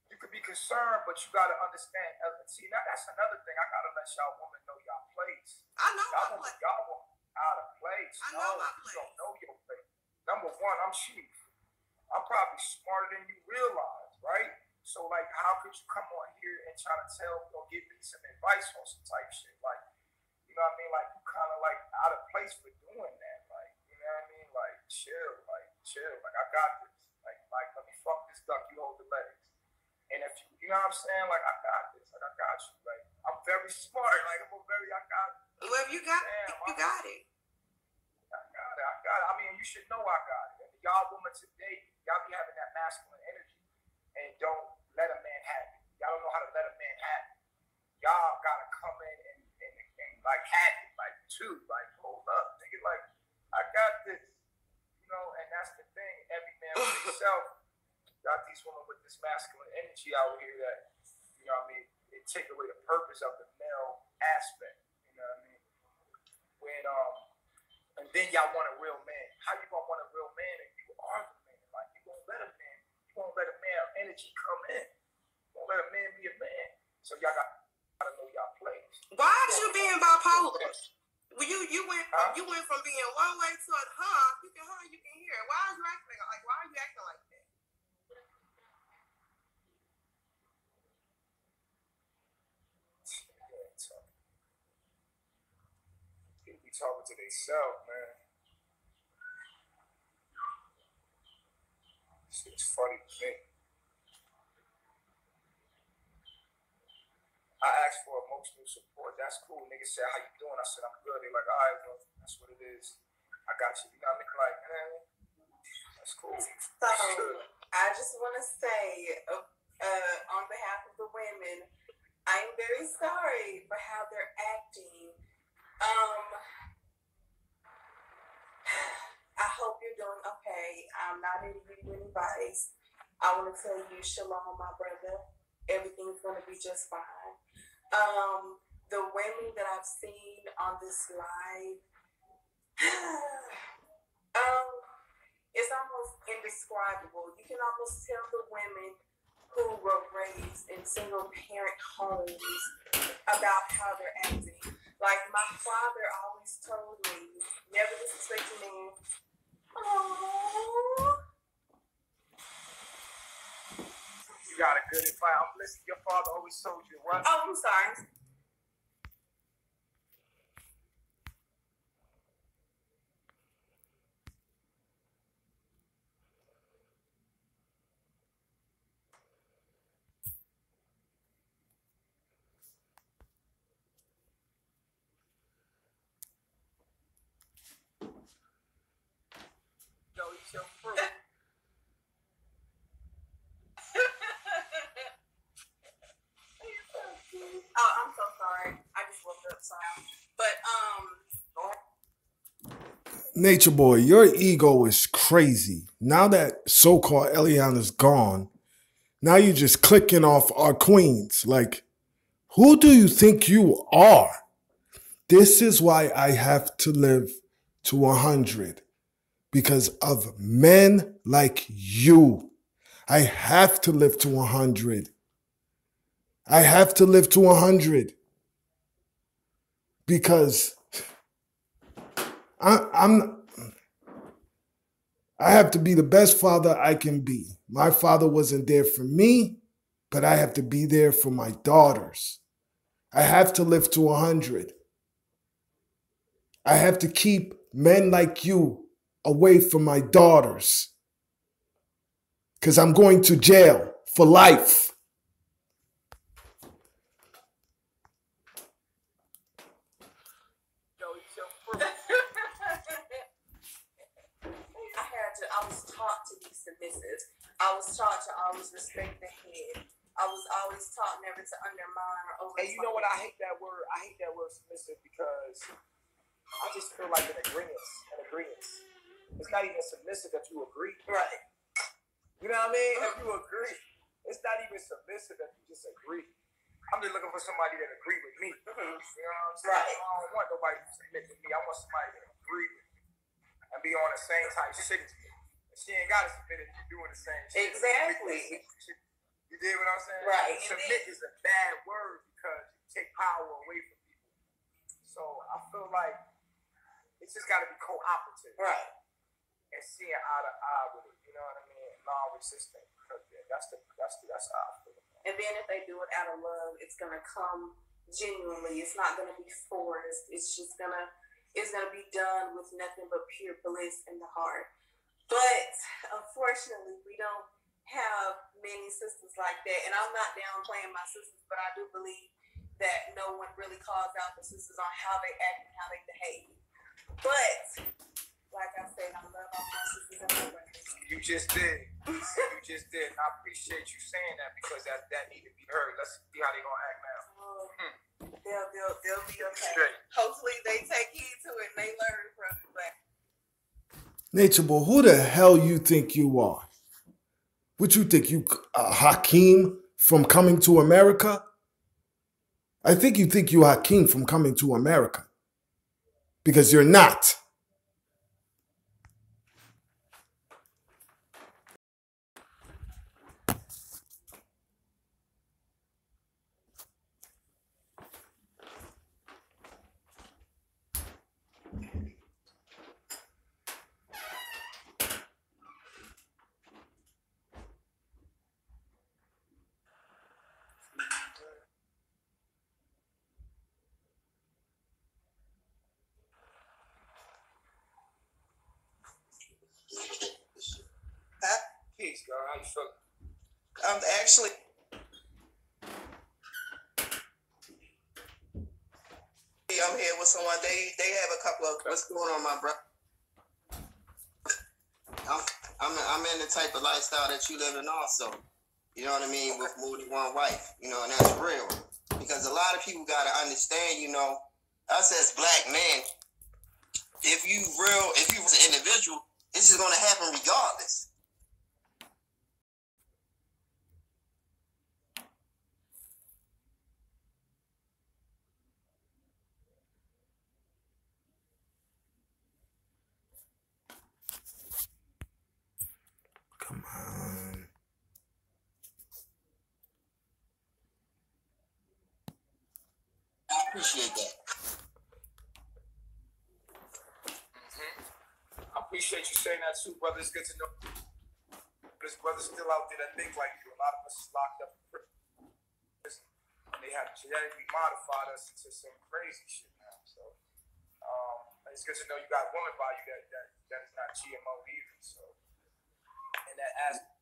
S1: You could be concerned, but you gotta understand. See, that's another thing. I gotta let y'all women know y'all place.
S8: I know my place.
S1: Y'all out of place.
S8: I know my place.
S1: You don't know your place. Number one, I'm Chief. I'm probably smarter than you realize, right? So, like, how could you come on here and try to tell or give me some advice on some type shit? Like, you know what I mean? Like, you kind of, like, out of place for doing that. Like, you know what I mean? Like, chill. Like, I got this. Like, let me fuck this duck. You hold the legs. And if you know what I'm saying? Like, I got this. Like, I got you. Like, I'm very smart. Like, I got it.
S8: Well, if you got it, you got it.
S1: I got it. I mean, you should know I got it. And y'all women today, y'all be having that masculine energy and don't let a man have it. Y'all don't know how to let a man have it. Y'all gotta come in and like have it, like too, like hold up, nigga, like I got this, and that's the thing. Every man for himself. Got these women with this masculine energy out here that, it take away the purpose of the male aspect. You know what I mean? When and then y'all want a real man. How you gonna want a real man if you are the man? Like you gonna let a man energy come in. You gonna let a man be a man. So y'all gotta know y'all place.
S8: Why is you being bipolar? Well, you went from being one way to you can hear it. Why are you acting like that?
S1: People be talking to themselves, man. It's funny to me. I asked for emotional support. That's cool. Niggas said, how you doing? I said, I'm good. They're like, all right, well, that's what it is. I got you. You know what I mean? Like, man, that's cool.
S8: So, I just want to say, on behalf of the women, I am very sorry for how they're acting. I hope you're doing okay. I'm not here to give you any advice. I want to tell you, shalom, my brother. Everything's going to be just fine. The women that I've seen on this live, it's almost indescribable. You can almost tell the women who were raised in single parent homes about how they're acting. Like my father always told me, never disrespect a man. Oh.
S1: You got a good advice. I'm listening. Your father always told you what?
S8: Oh, I'm sorry.
S1: Yo, eat your fruit.
S8: Oh, I'm so sorry. I just woke up, sorry. But
S4: Nature Boy, your ego is crazy. Now that so-called Eliana's gone, now you're just clicking off our queens. Like, who do you think you are? This is why I have to live to 100. Because of men like you. I have to live to 100. I have to live to 100. Because I have to be the best father I can be. My father wasn't there for me, but I have to be there for my daughters. I have to live to 100. I have to keep men like you away from my daughters. Because I'm going to jail for life.
S8: I was taught to be submissive. I was taught to always respect the head. I was always taught never to undermine or over.
S1: And you know what? I hate that word. I hate that word submissive because I just feel like an agreement. It's not even submissive that you agree.
S8: Right.
S1: You know what I mean? If you agree, it's not even submissive that you just agree. I'm just looking for somebody that agree with me. You know what I'm saying?
S8: Right.
S1: I don't want nobody to submit to me. I want somebody that agree with me and be on the same type shit as me. She ain't got to submit if you're doing the same shit.
S8: Exactly.
S1: You did what I'm saying?
S8: Right.
S1: Submit is a bad word because you take power away from people. So I feel like it's just got to be cooperative.
S8: Right.
S1: And seeing eye to eye with it. You know what I mean? Non-resistant. Because that's how I feel.
S8: And then if they do it out of love, it's going to come genuinely. It's not going to be forced. It's going to be done with nothing but pure bliss in the heart. But unfortunately, we don't have many sisters like that. And I'm not downplaying my sisters, but I do believe that no one really calls out the sisters on how they act and how they behave. But, like I said, I love all my sisters and my brothers.
S1: You just did. You just did. And I appreciate you saying that because that need to be heard. Let's see how they're going to act now.
S8: They'll be okay.
S1: Straight.
S8: Hopefully they take heed to it and they learn from it. But
S4: Nature Boy, who the hell you think you are? What you think, you Hakeem from Coming to America? I think you are king from coming to America. Because you're not.
S1: Peace, girl. How you feeling?
S9: I'm actually. I'm here with someone. They have a couple of. What's going on, my brother? I'm in the type of lifestyle that you live in also. You know what I mean? With more than one wife. You know, and that's real. Because a lot of people gotta understand. You know, us as black men, if you was an individual, this is gonna happen regardless.
S4: Come on.
S9: I appreciate that.
S1: I appreciate you saying that too, brother. It's good to know there's brothers still out there that think like you. A lot of us is locked up in prison. They have genetically modified us into some crazy shit now. So it's good to know you got women by you that is not GMO either. So and that aspect,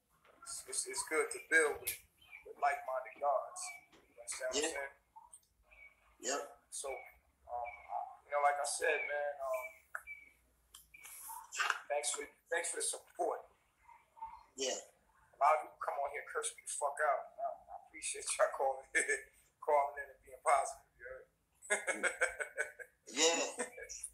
S1: it's good to build with like-minded gods. You understand what I'm saying?
S9: Yep.
S1: So you know, like I said, man, thanks for the support.
S9: Yeah.
S1: A lot of people come on here and curse me the fuck out. I appreciate y'all calling in and being positive.
S9: Yeah.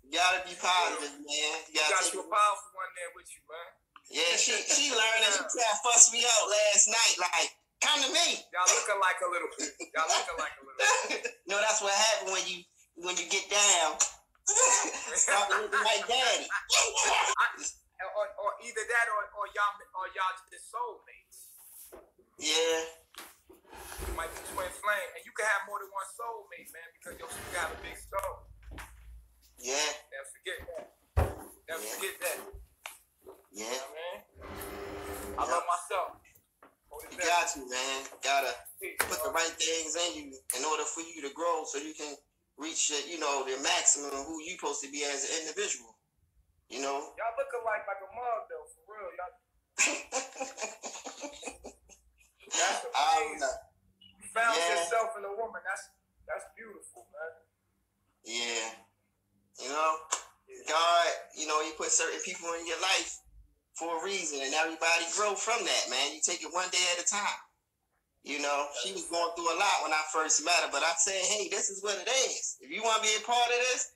S9: You gotta be positive, man. You got
S1: you a powerful one there with you, man.
S9: Yeah, she learned that. She tried to fuss me out last night. Like, come to me.
S1: Y'all looking like a little bit.
S9: No, that's what happened when you get down. Start looking like daddy.
S1: Or either that or y'all just soulmates.
S9: Yeah.
S1: You might be twin flame, and you can have more than one soulmate, man, because you got a big soul.
S9: Yeah.
S1: Never forget that. Forget that.
S9: Yeah.
S1: You know what I mean? I love myself.
S9: You got to, man. Gotta put the right things in you in order for you to grow, so you can reach the maximum of who you supposed to be as an individual. You know?
S1: Y'all looking like a mug though, for real. Y'all. That's amazing. You found yourself in a woman. That's beautiful, man.
S9: Yeah. You know, God, He put certain people in your life for a reason, and everybody grow from that, man. You take it one day at a time. You know, she was going through a lot when I first met her, but I said, hey, this is what it is. If you want to be a part of this,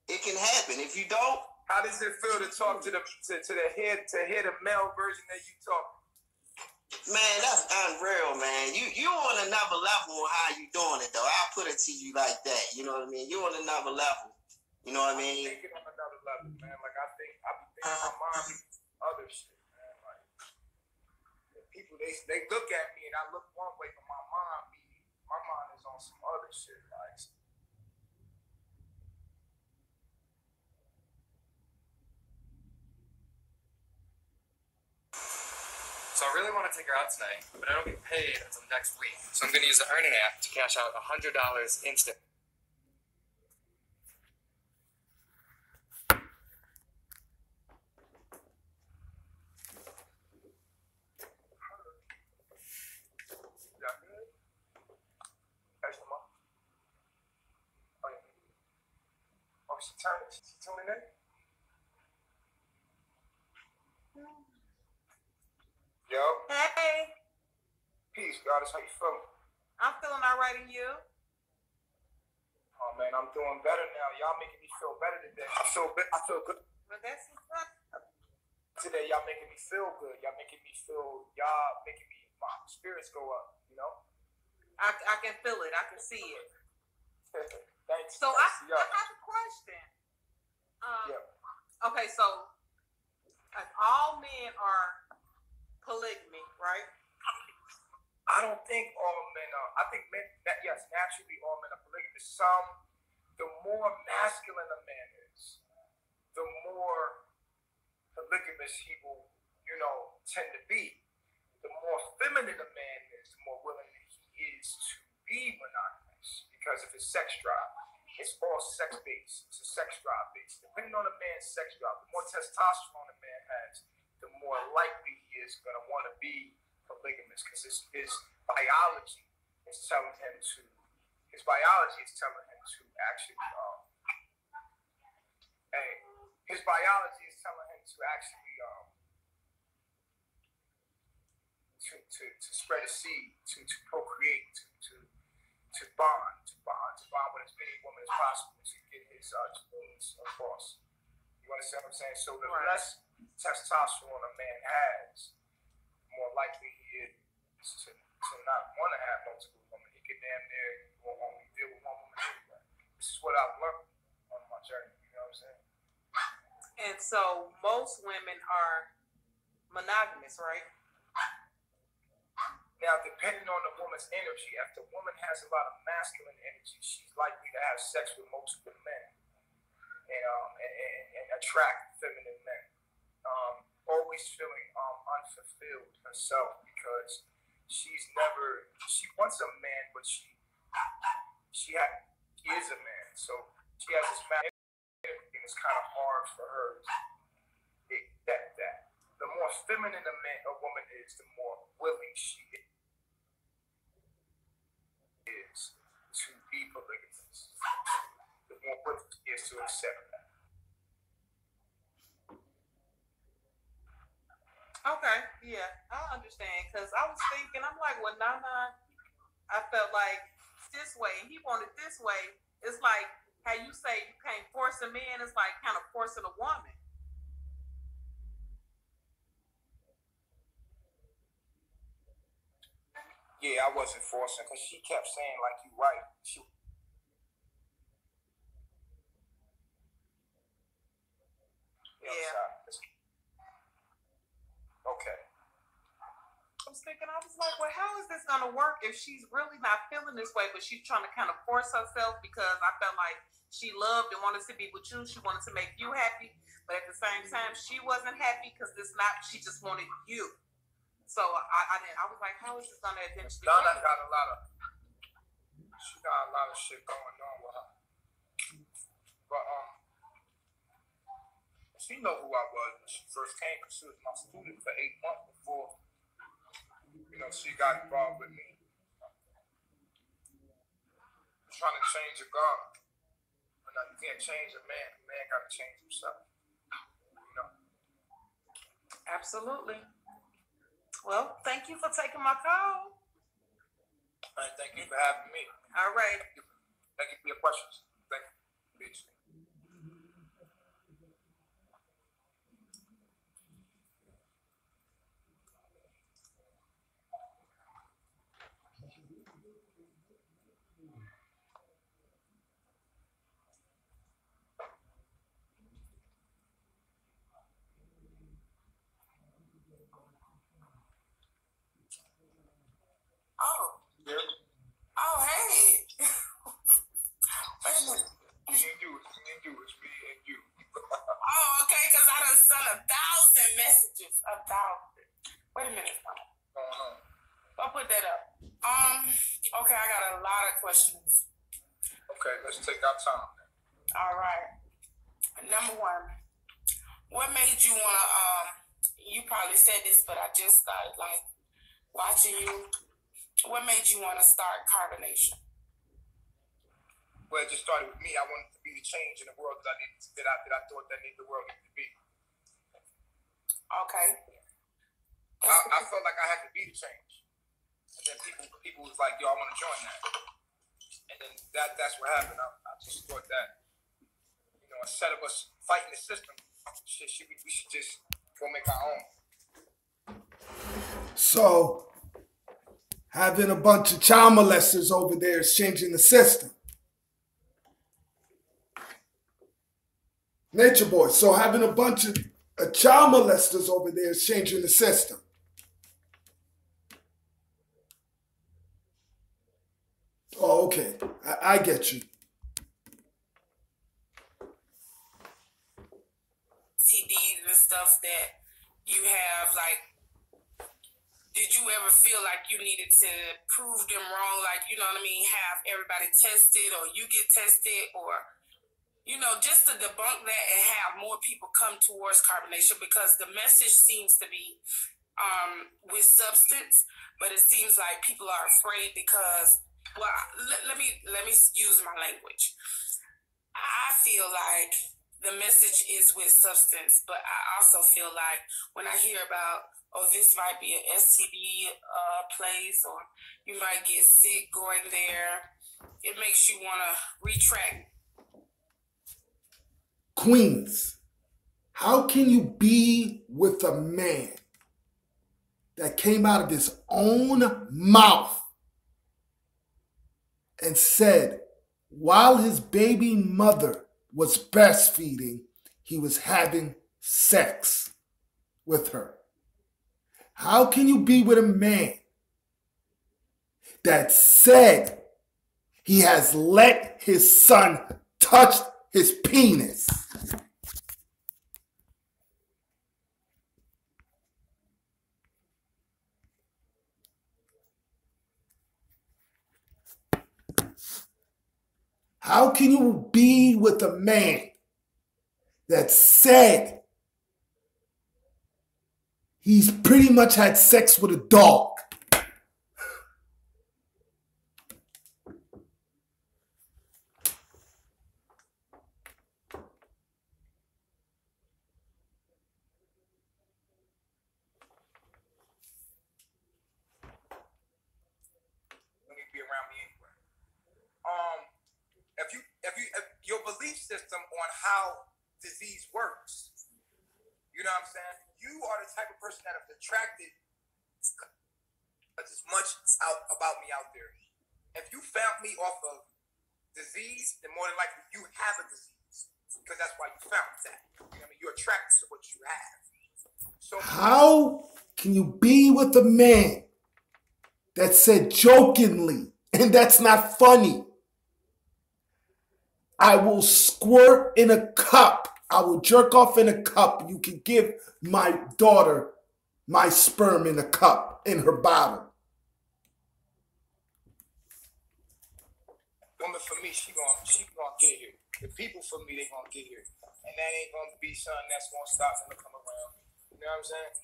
S9: it can happen. If you don't,
S1: how does it feel to talk to hear the male version that you talk?
S9: Man, that's unreal, man. You on another level on how you doing it though. I'll put it to you like that. You know what I mean? You on another level. You know what I mean?
S1: I'm thinking on another level, man. Like I be thinking my mom other shit, man. Like people they look at me and I look one way, but my mind is on some other shit, like.
S10: So I really want to take her out tonight, but I don't get paid until next week. So I'm going to use the Earning app to cash out $100 instant.
S1: She tuning in? Yo.
S11: Hey.
S1: Peace, goddess. How you feeling?
S11: I'm feeling all right, and you?
S1: Oh man, I'm doing better now. Y'all making me feel better today. I feel good.
S11: Well, that's what's
S1: Today, y'all making me feel good. Y'all making my spirits go up. You know.
S11: I can feel it. I can see it.
S1: Thanks.
S11: So I have a question. Okay, so if all men are polygamy, right?
S1: I don't think all men are. I think men, yes, naturally all men are polygamous. The more masculine a man is, the more polygamous he will, tend to be. The more feminine a man is, the more willing he is to be monogamous. Because of his sex drive, it's all sex-based. It's a sex drive-based. Depending on a man's sex drive, the more testosterone a man has, the more likely he is going to want to be polygamous. Because his biology is telling him to actually to spread a seed, to procreate, to bond with as many women as possible to get his genes across. You understand what I'm saying? So the less testosterone a man has, the more likely he is to not want to have multiple women. He can damn near only deal with one woman anyway. This is what I've learned on my journey. You know what I'm saying?
S11: And so most women are monogamous, right?
S1: Now, depending on the woman's energy, if the woman has a lot of masculine energy, she's likely to have sex with multiple men and attract feminine men. Always feeling unfulfilled herself because she wants a man, but she is a man, so she has this man. It's kind of hard for her. That the more feminine a woman is, the more willing she is to be polygamous. The more willing she is to accept that.
S11: Okay, yeah, I understand. Because I was thinking, I'm like, well, Nana, I felt like this way, and he wanted this way. It's like how you say you can't force a man, it's like kind of forcing a woman.
S1: Yeah, I wasn't forcing because she kept saying, like, you right. Okay.
S11: I was thinking, I was like, well, how is this going to work if she's really not feeling this way, but she's trying to kind of force herself because I felt like she loved and wanted to be with you. She wanted to make you happy, but at the same time, she wasn't happy because she just wanted you. So I was like, how is this going to eventually work?
S1: Donna got a lot of shit going on with her. But she know who I was when she first came because she was my student for 8 months before, she got involved with me. I'm trying to change a God. But you can't change a man. A man got to change himself.
S11: Absolutely. Well, thank you for taking my call.
S1: All right, thank you for having me.
S11: All right.
S1: Thank you for your questions. Thank you. Peace.
S3: Oh, hey. Wait a minute.
S1: Me and you. It's me and you.
S3: Oh, okay, because I done sent 1,000 messages. 1,000. Wait a minute. I'll put that up. Okay, I got a lot of questions.
S1: Okay, let's take our time.
S3: All right. Number one, what made you want to, you probably said this, but I just started, watching you. What made you want to start Carbonation?
S1: Well, it just started with me. I wanted to be the change in the world that I thought that the world needed to be.
S3: Okay.
S1: I felt like I had to be the change. And then people was like, yo, I want to join that. And then that's what happened. I just thought that, instead of us fighting the system, we should just go make our own.
S4: So, having a bunch of child molesters over there is changing the system. Nature Boy. So having a bunch of child molesters over there is changing the system. Oh, okay. I get you.
S3: TDs and stuff that you have, like, did you ever feel like you needed to prove them wrong? Like, you know what I mean? Have everybody tested, or you get tested, or, you know, just to debunk that and have more people come towards carbonation, because the message seems to be with substance, but it seems like people are afraid because, well, let me use my language. I feel like the message is with substance, but I also feel like when I hear about, oh, this might be an STD place, or you might get sick going there, it makes you want to retract.
S4: Queens, how can you be with a man that came out of his own mouth and said, while his baby mother was breastfeeding, he was having sex with her? How can you be with a man that said he has let his son touch his penis? How can you be with a man that said he's pretty much had sex with a dog?
S1: If your belief system on how disease works, you know what I'm saying? You are the type of person that have attracted as much out about me out there. If you found me off of disease, then more than likely you have a disease, because that's why you found that. You know what I mean? You're attracted to what you have. So
S4: how can you be with a man that said jokingly, and that's not funny, I will squirt in a cup, I will jerk off in a cup, you can give my daughter my sperm in a cup, in her bottle?
S1: Woman for me, she gonna get here. The people for me, they gonna get here, and that ain't gonna be something that's gonna stop them to come around. You know what I'm saying?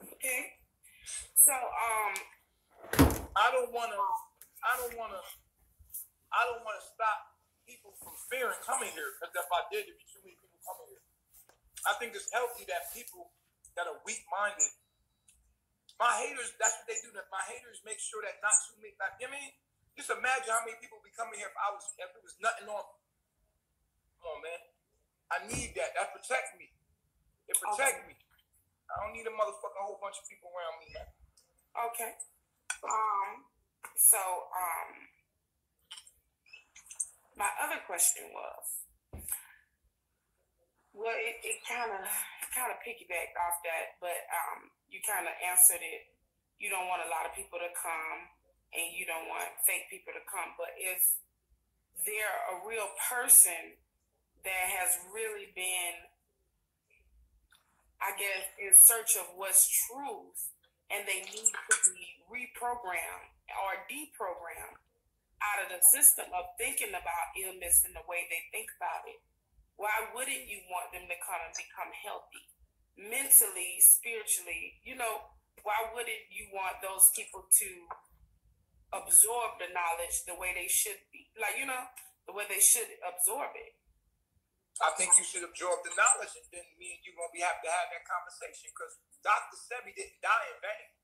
S3: Okay. So
S1: I don't wanna stop people from fearing coming here, because if I did, there'd be too many people coming here. I think it's healthy that people that are weak-minded, my haters, that's what they do. That my haters make sure that not too many. Like, you know what I mean? Just imagine how many people be coming here if it was nothing on me. Come on, man. I need that. That protects me. It protects me. I don't need a motherfucking whole bunch of people around me, man.
S3: okay. My other question was, well, it kind of piggybacked off that, but you kind of answered it. You don't want a lot of people to come, and you don't want fake people to come. But is there a real person that has really been, I guess, in search of what's truth, and they need to be reprogrammed or deprogrammed out of the system of thinking about illness and the way they think about it? Why wouldn't you want them to come and become healthy mentally, spiritually? You know, why wouldn't you want those people to absorb the knowledge the way they should be? Like, you know, the way they should absorb it.
S1: I think you should absorb the knowledge, and then me and you gonna have to have that conversation, because Dr. Sebi didn't die in vain.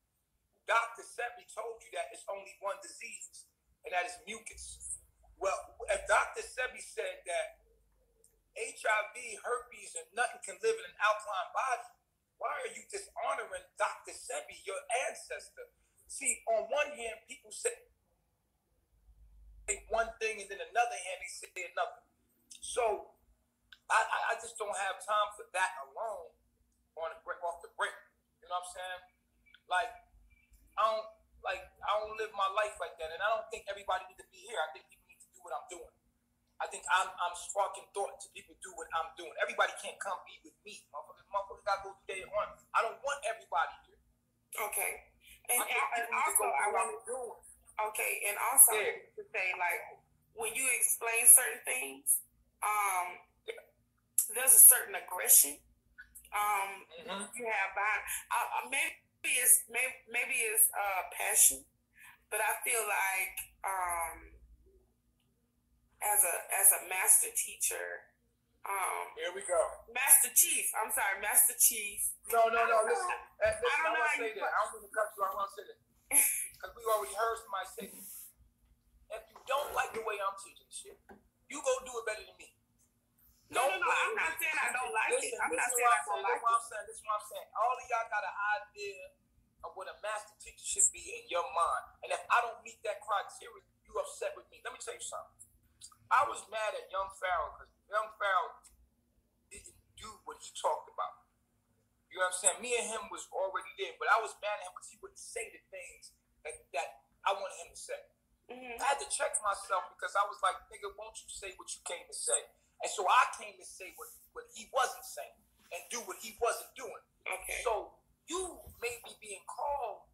S1: Dr. Sebi told you that it's only one disease, and that is mucus. Well, if Dr. Sebi said that HIV, herpes, and nothing can live in an alkaline body, why are you dishonoring Dr. Sebi, your ancestor? See, on one hand, people say one thing, and then another hand, they say another. So I just don't have time for that alone on the break off the break. You know what I'm saying? Like I don't live my life like that, and I don't think everybody needs to be here. I think people need to do what I'm doing. I think I'm sparking thought to people do what I'm doing. Everybody can't come be with me. Motherfuckers gotta go do their own. I don't want everybody here.
S3: Okay. And also I want to do it. Okay, and also to say, like, when you explain certain things, there's a certain aggression you have behind. Maybe it's passion, but I feel like as a master teacher.
S1: Here we go.
S3: Master Chief. I'm sorry, Master Chief.
S1: No. Listen, I want to say that. I don't want to cut you. I want to say that because we already heard somebody say this. If you don't like the way I'm teaching shit, you go do it better than me.
S3: No. I'm not saying I don't like it. I'm not saying I don't like it.
S1: This is what I'm saying. All of y'all got an idea of what a master teacher should be in your mind, and if I don't meet that criteria, you upset with me. Let me tell you something. I was mad at Young Pharaoh because Young Pharaoh didn't do what he talked about. You know what I'm saying? Me and him was already there, but I was mad at him because he wouldn't say the things that I wanted him to say. I had to check myself because I was like, nigga, won't you say what you came to say? And so I came to say what he wasn't saying and do what he wasn't doing.
S3: Okay.
S1: So you may be being called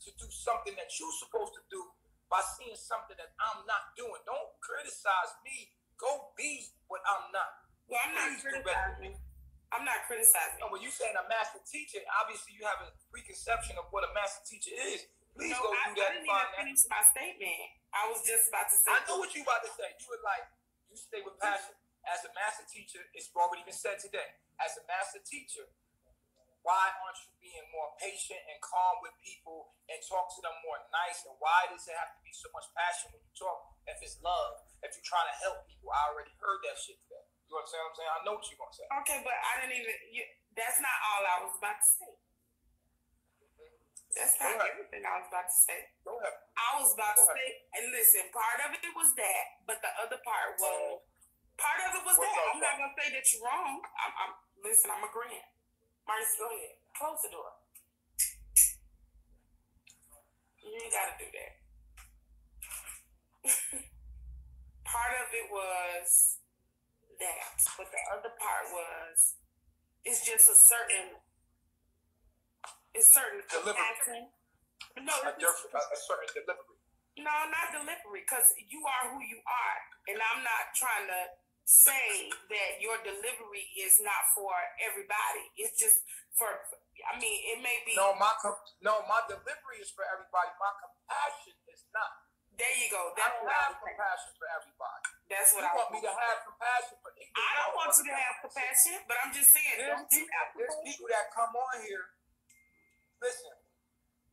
S1: to do something that you're supposed to do by seeing something that I'm not doing. Don't criticize me. Go be what I'm not.
S3: Well, I'm not criticizing. I'm not criticizing.
S1: No, when you saying a master teacher, obviously you have a preconception of what a master teacher is. Please go do that.
S3: I didn't even finish my statement. I was just about to say.
S1: I know what you about to say. You were like, you stay with passion. As a master teacher, it's already been said today. As a master teacher, why aren't you being more patient and calm with people and talk to them more nice? And why does it have to be so much passion when you talk? If it's love, if you're trying to help people, I already heard that shit today. You know what I'm saying? I know what you're going to say.
S3: Okay, but I didn't even, that's not all I was about to say. That's not everything I was about to say.
S1: Go ahead.
S3: I was about to say, and listen, part of it was that, but the other part was, that. I'm not going to say that you're wrong. Listen, I'm agreeing. Marcy, go ahead. Close the door. You ain't got to do that. Part of it was that, but the other part was it's just a certain
S1: delivery.
S3: No,
S1: a certain delivery.
S3: No, not delivery, because you are who you are, and I'm not trying to say that your delivery is not for everybody. It's just for. I mean, it may be.
S1: No, my delivery is for everybody. My compassion is not.
S3: There you go.
S1: I don't have compassion for everybody.
S3: That's what
S1: you want me to have compassion for.
S3: I don't want you to have compassion, but I'm just saying.
S1: There's people that come on here. Listen,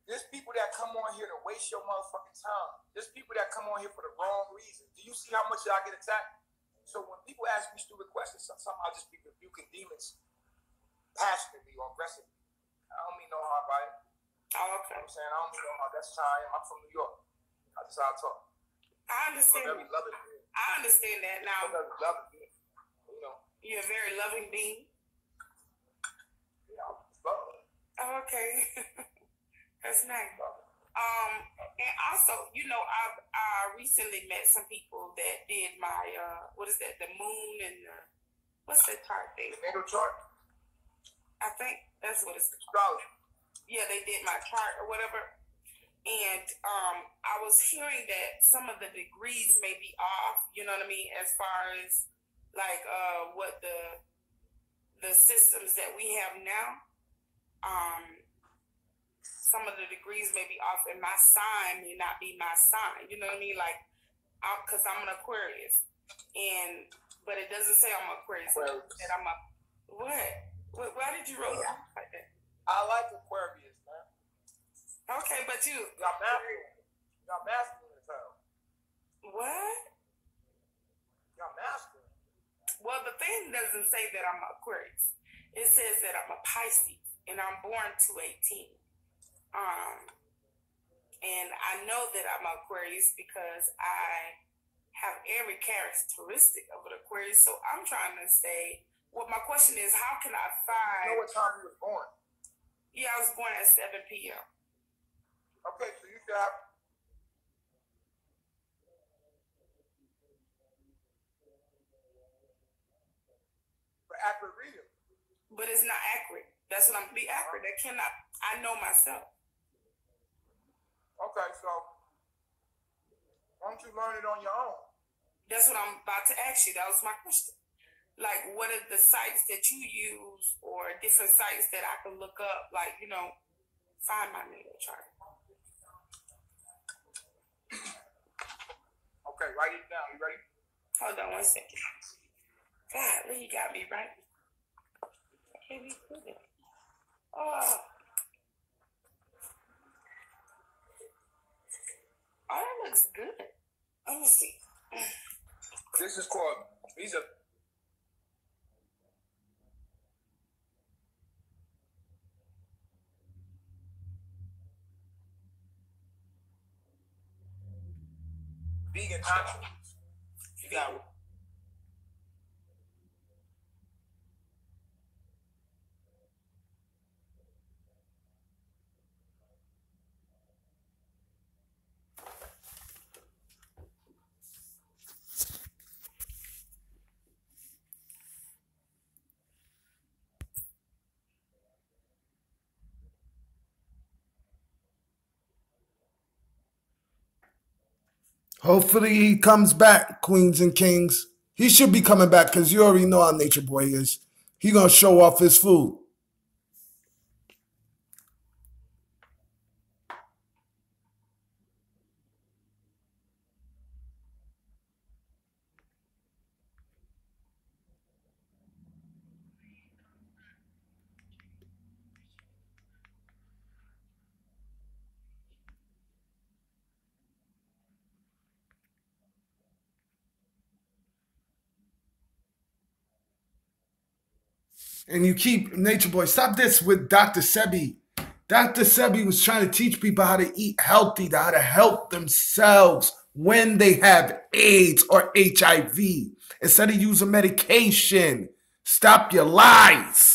S1: there's people that come on here to waste your motherfucking time. There's people that come on here for the wrong reason. Do you see how much I get attacked? So when people ask me stupid questions, sometimes I'll just be rebuking demons passionately or aggressively. I don't mean no harm by it.
S3: Oh, okay.
S1: You know what I'm saying? I don't mean no harm. That's how I am. I'm from New York. That's how I talk.
S3: I understand.
S1: I'm very loving being.
S3: I understand that now.
S1: I'm very loving being. You know.
S3: You're a very loving being.
S1: Yeah, I'm loving.
S3: Oh, okay. That's nice. And also, you know, I recently met some people that did my what is that? The moon and what's that chart thing?
S1: The natal chart.
S3: I think that's what it's
S1: called.
S3: Yeah, they did my chart or whatever. And I was hearing that some of the degrees may be off. You know what I mean? As far as like what the systems that we have now. Some of the degrees may be off, and my sign may not be my sign. You know what I mean? Like, because I'm an Aquarius, but it doesn't say I'm an Aquarius. That I'm a what? Why did you roll out like that?
S1: I like Aquarius, man.
S3: Okay, but
S1: y'all masculine as hell.
S3: What?
S1: Y'all masculine.
S3: Well, the thing doesn't say that I'm an Aquarius. It says that I'm a Pisces, and I'm born 2/18. And I know that I'm an Aquarius because I have every characteristic of an Aquarius. So I'm trying to say Well, my question is, how can I
S1: You
S3: find?
S1: know what time you was born?
S3: Yeah, I was born at 7 p.m.
S1: Okay, so you should have. For accurate reading.
S3: But it's not accurate. That's what I'm be accurate. That cannot. I know myself.
S1: Okay, so why don't you learn it on your own?
S3: That's what I'm about to ask you. That was my question. Like, what are the sites that you use, or different sites that I can look up? Like, you know, find my natal chart.
S1: Okay, write it down. You ready?
S3: Hold on 1 second. God, you got me right. I can't be good. Oh, that looks good. Let me see.
S1: This is called, these are vegan options. Now,
S4: Hopefully he comes back, queens and kings. He should be coming back because you already know how Nature Boy is. He gonna show off his food. And you keep, Nature Boy, stop this with Dr. Sebi. Dr. Sebi was trying to teach people how to eat healthy, how to help themselves when they have AIDS or HIV instead of using medication. Stop your lies.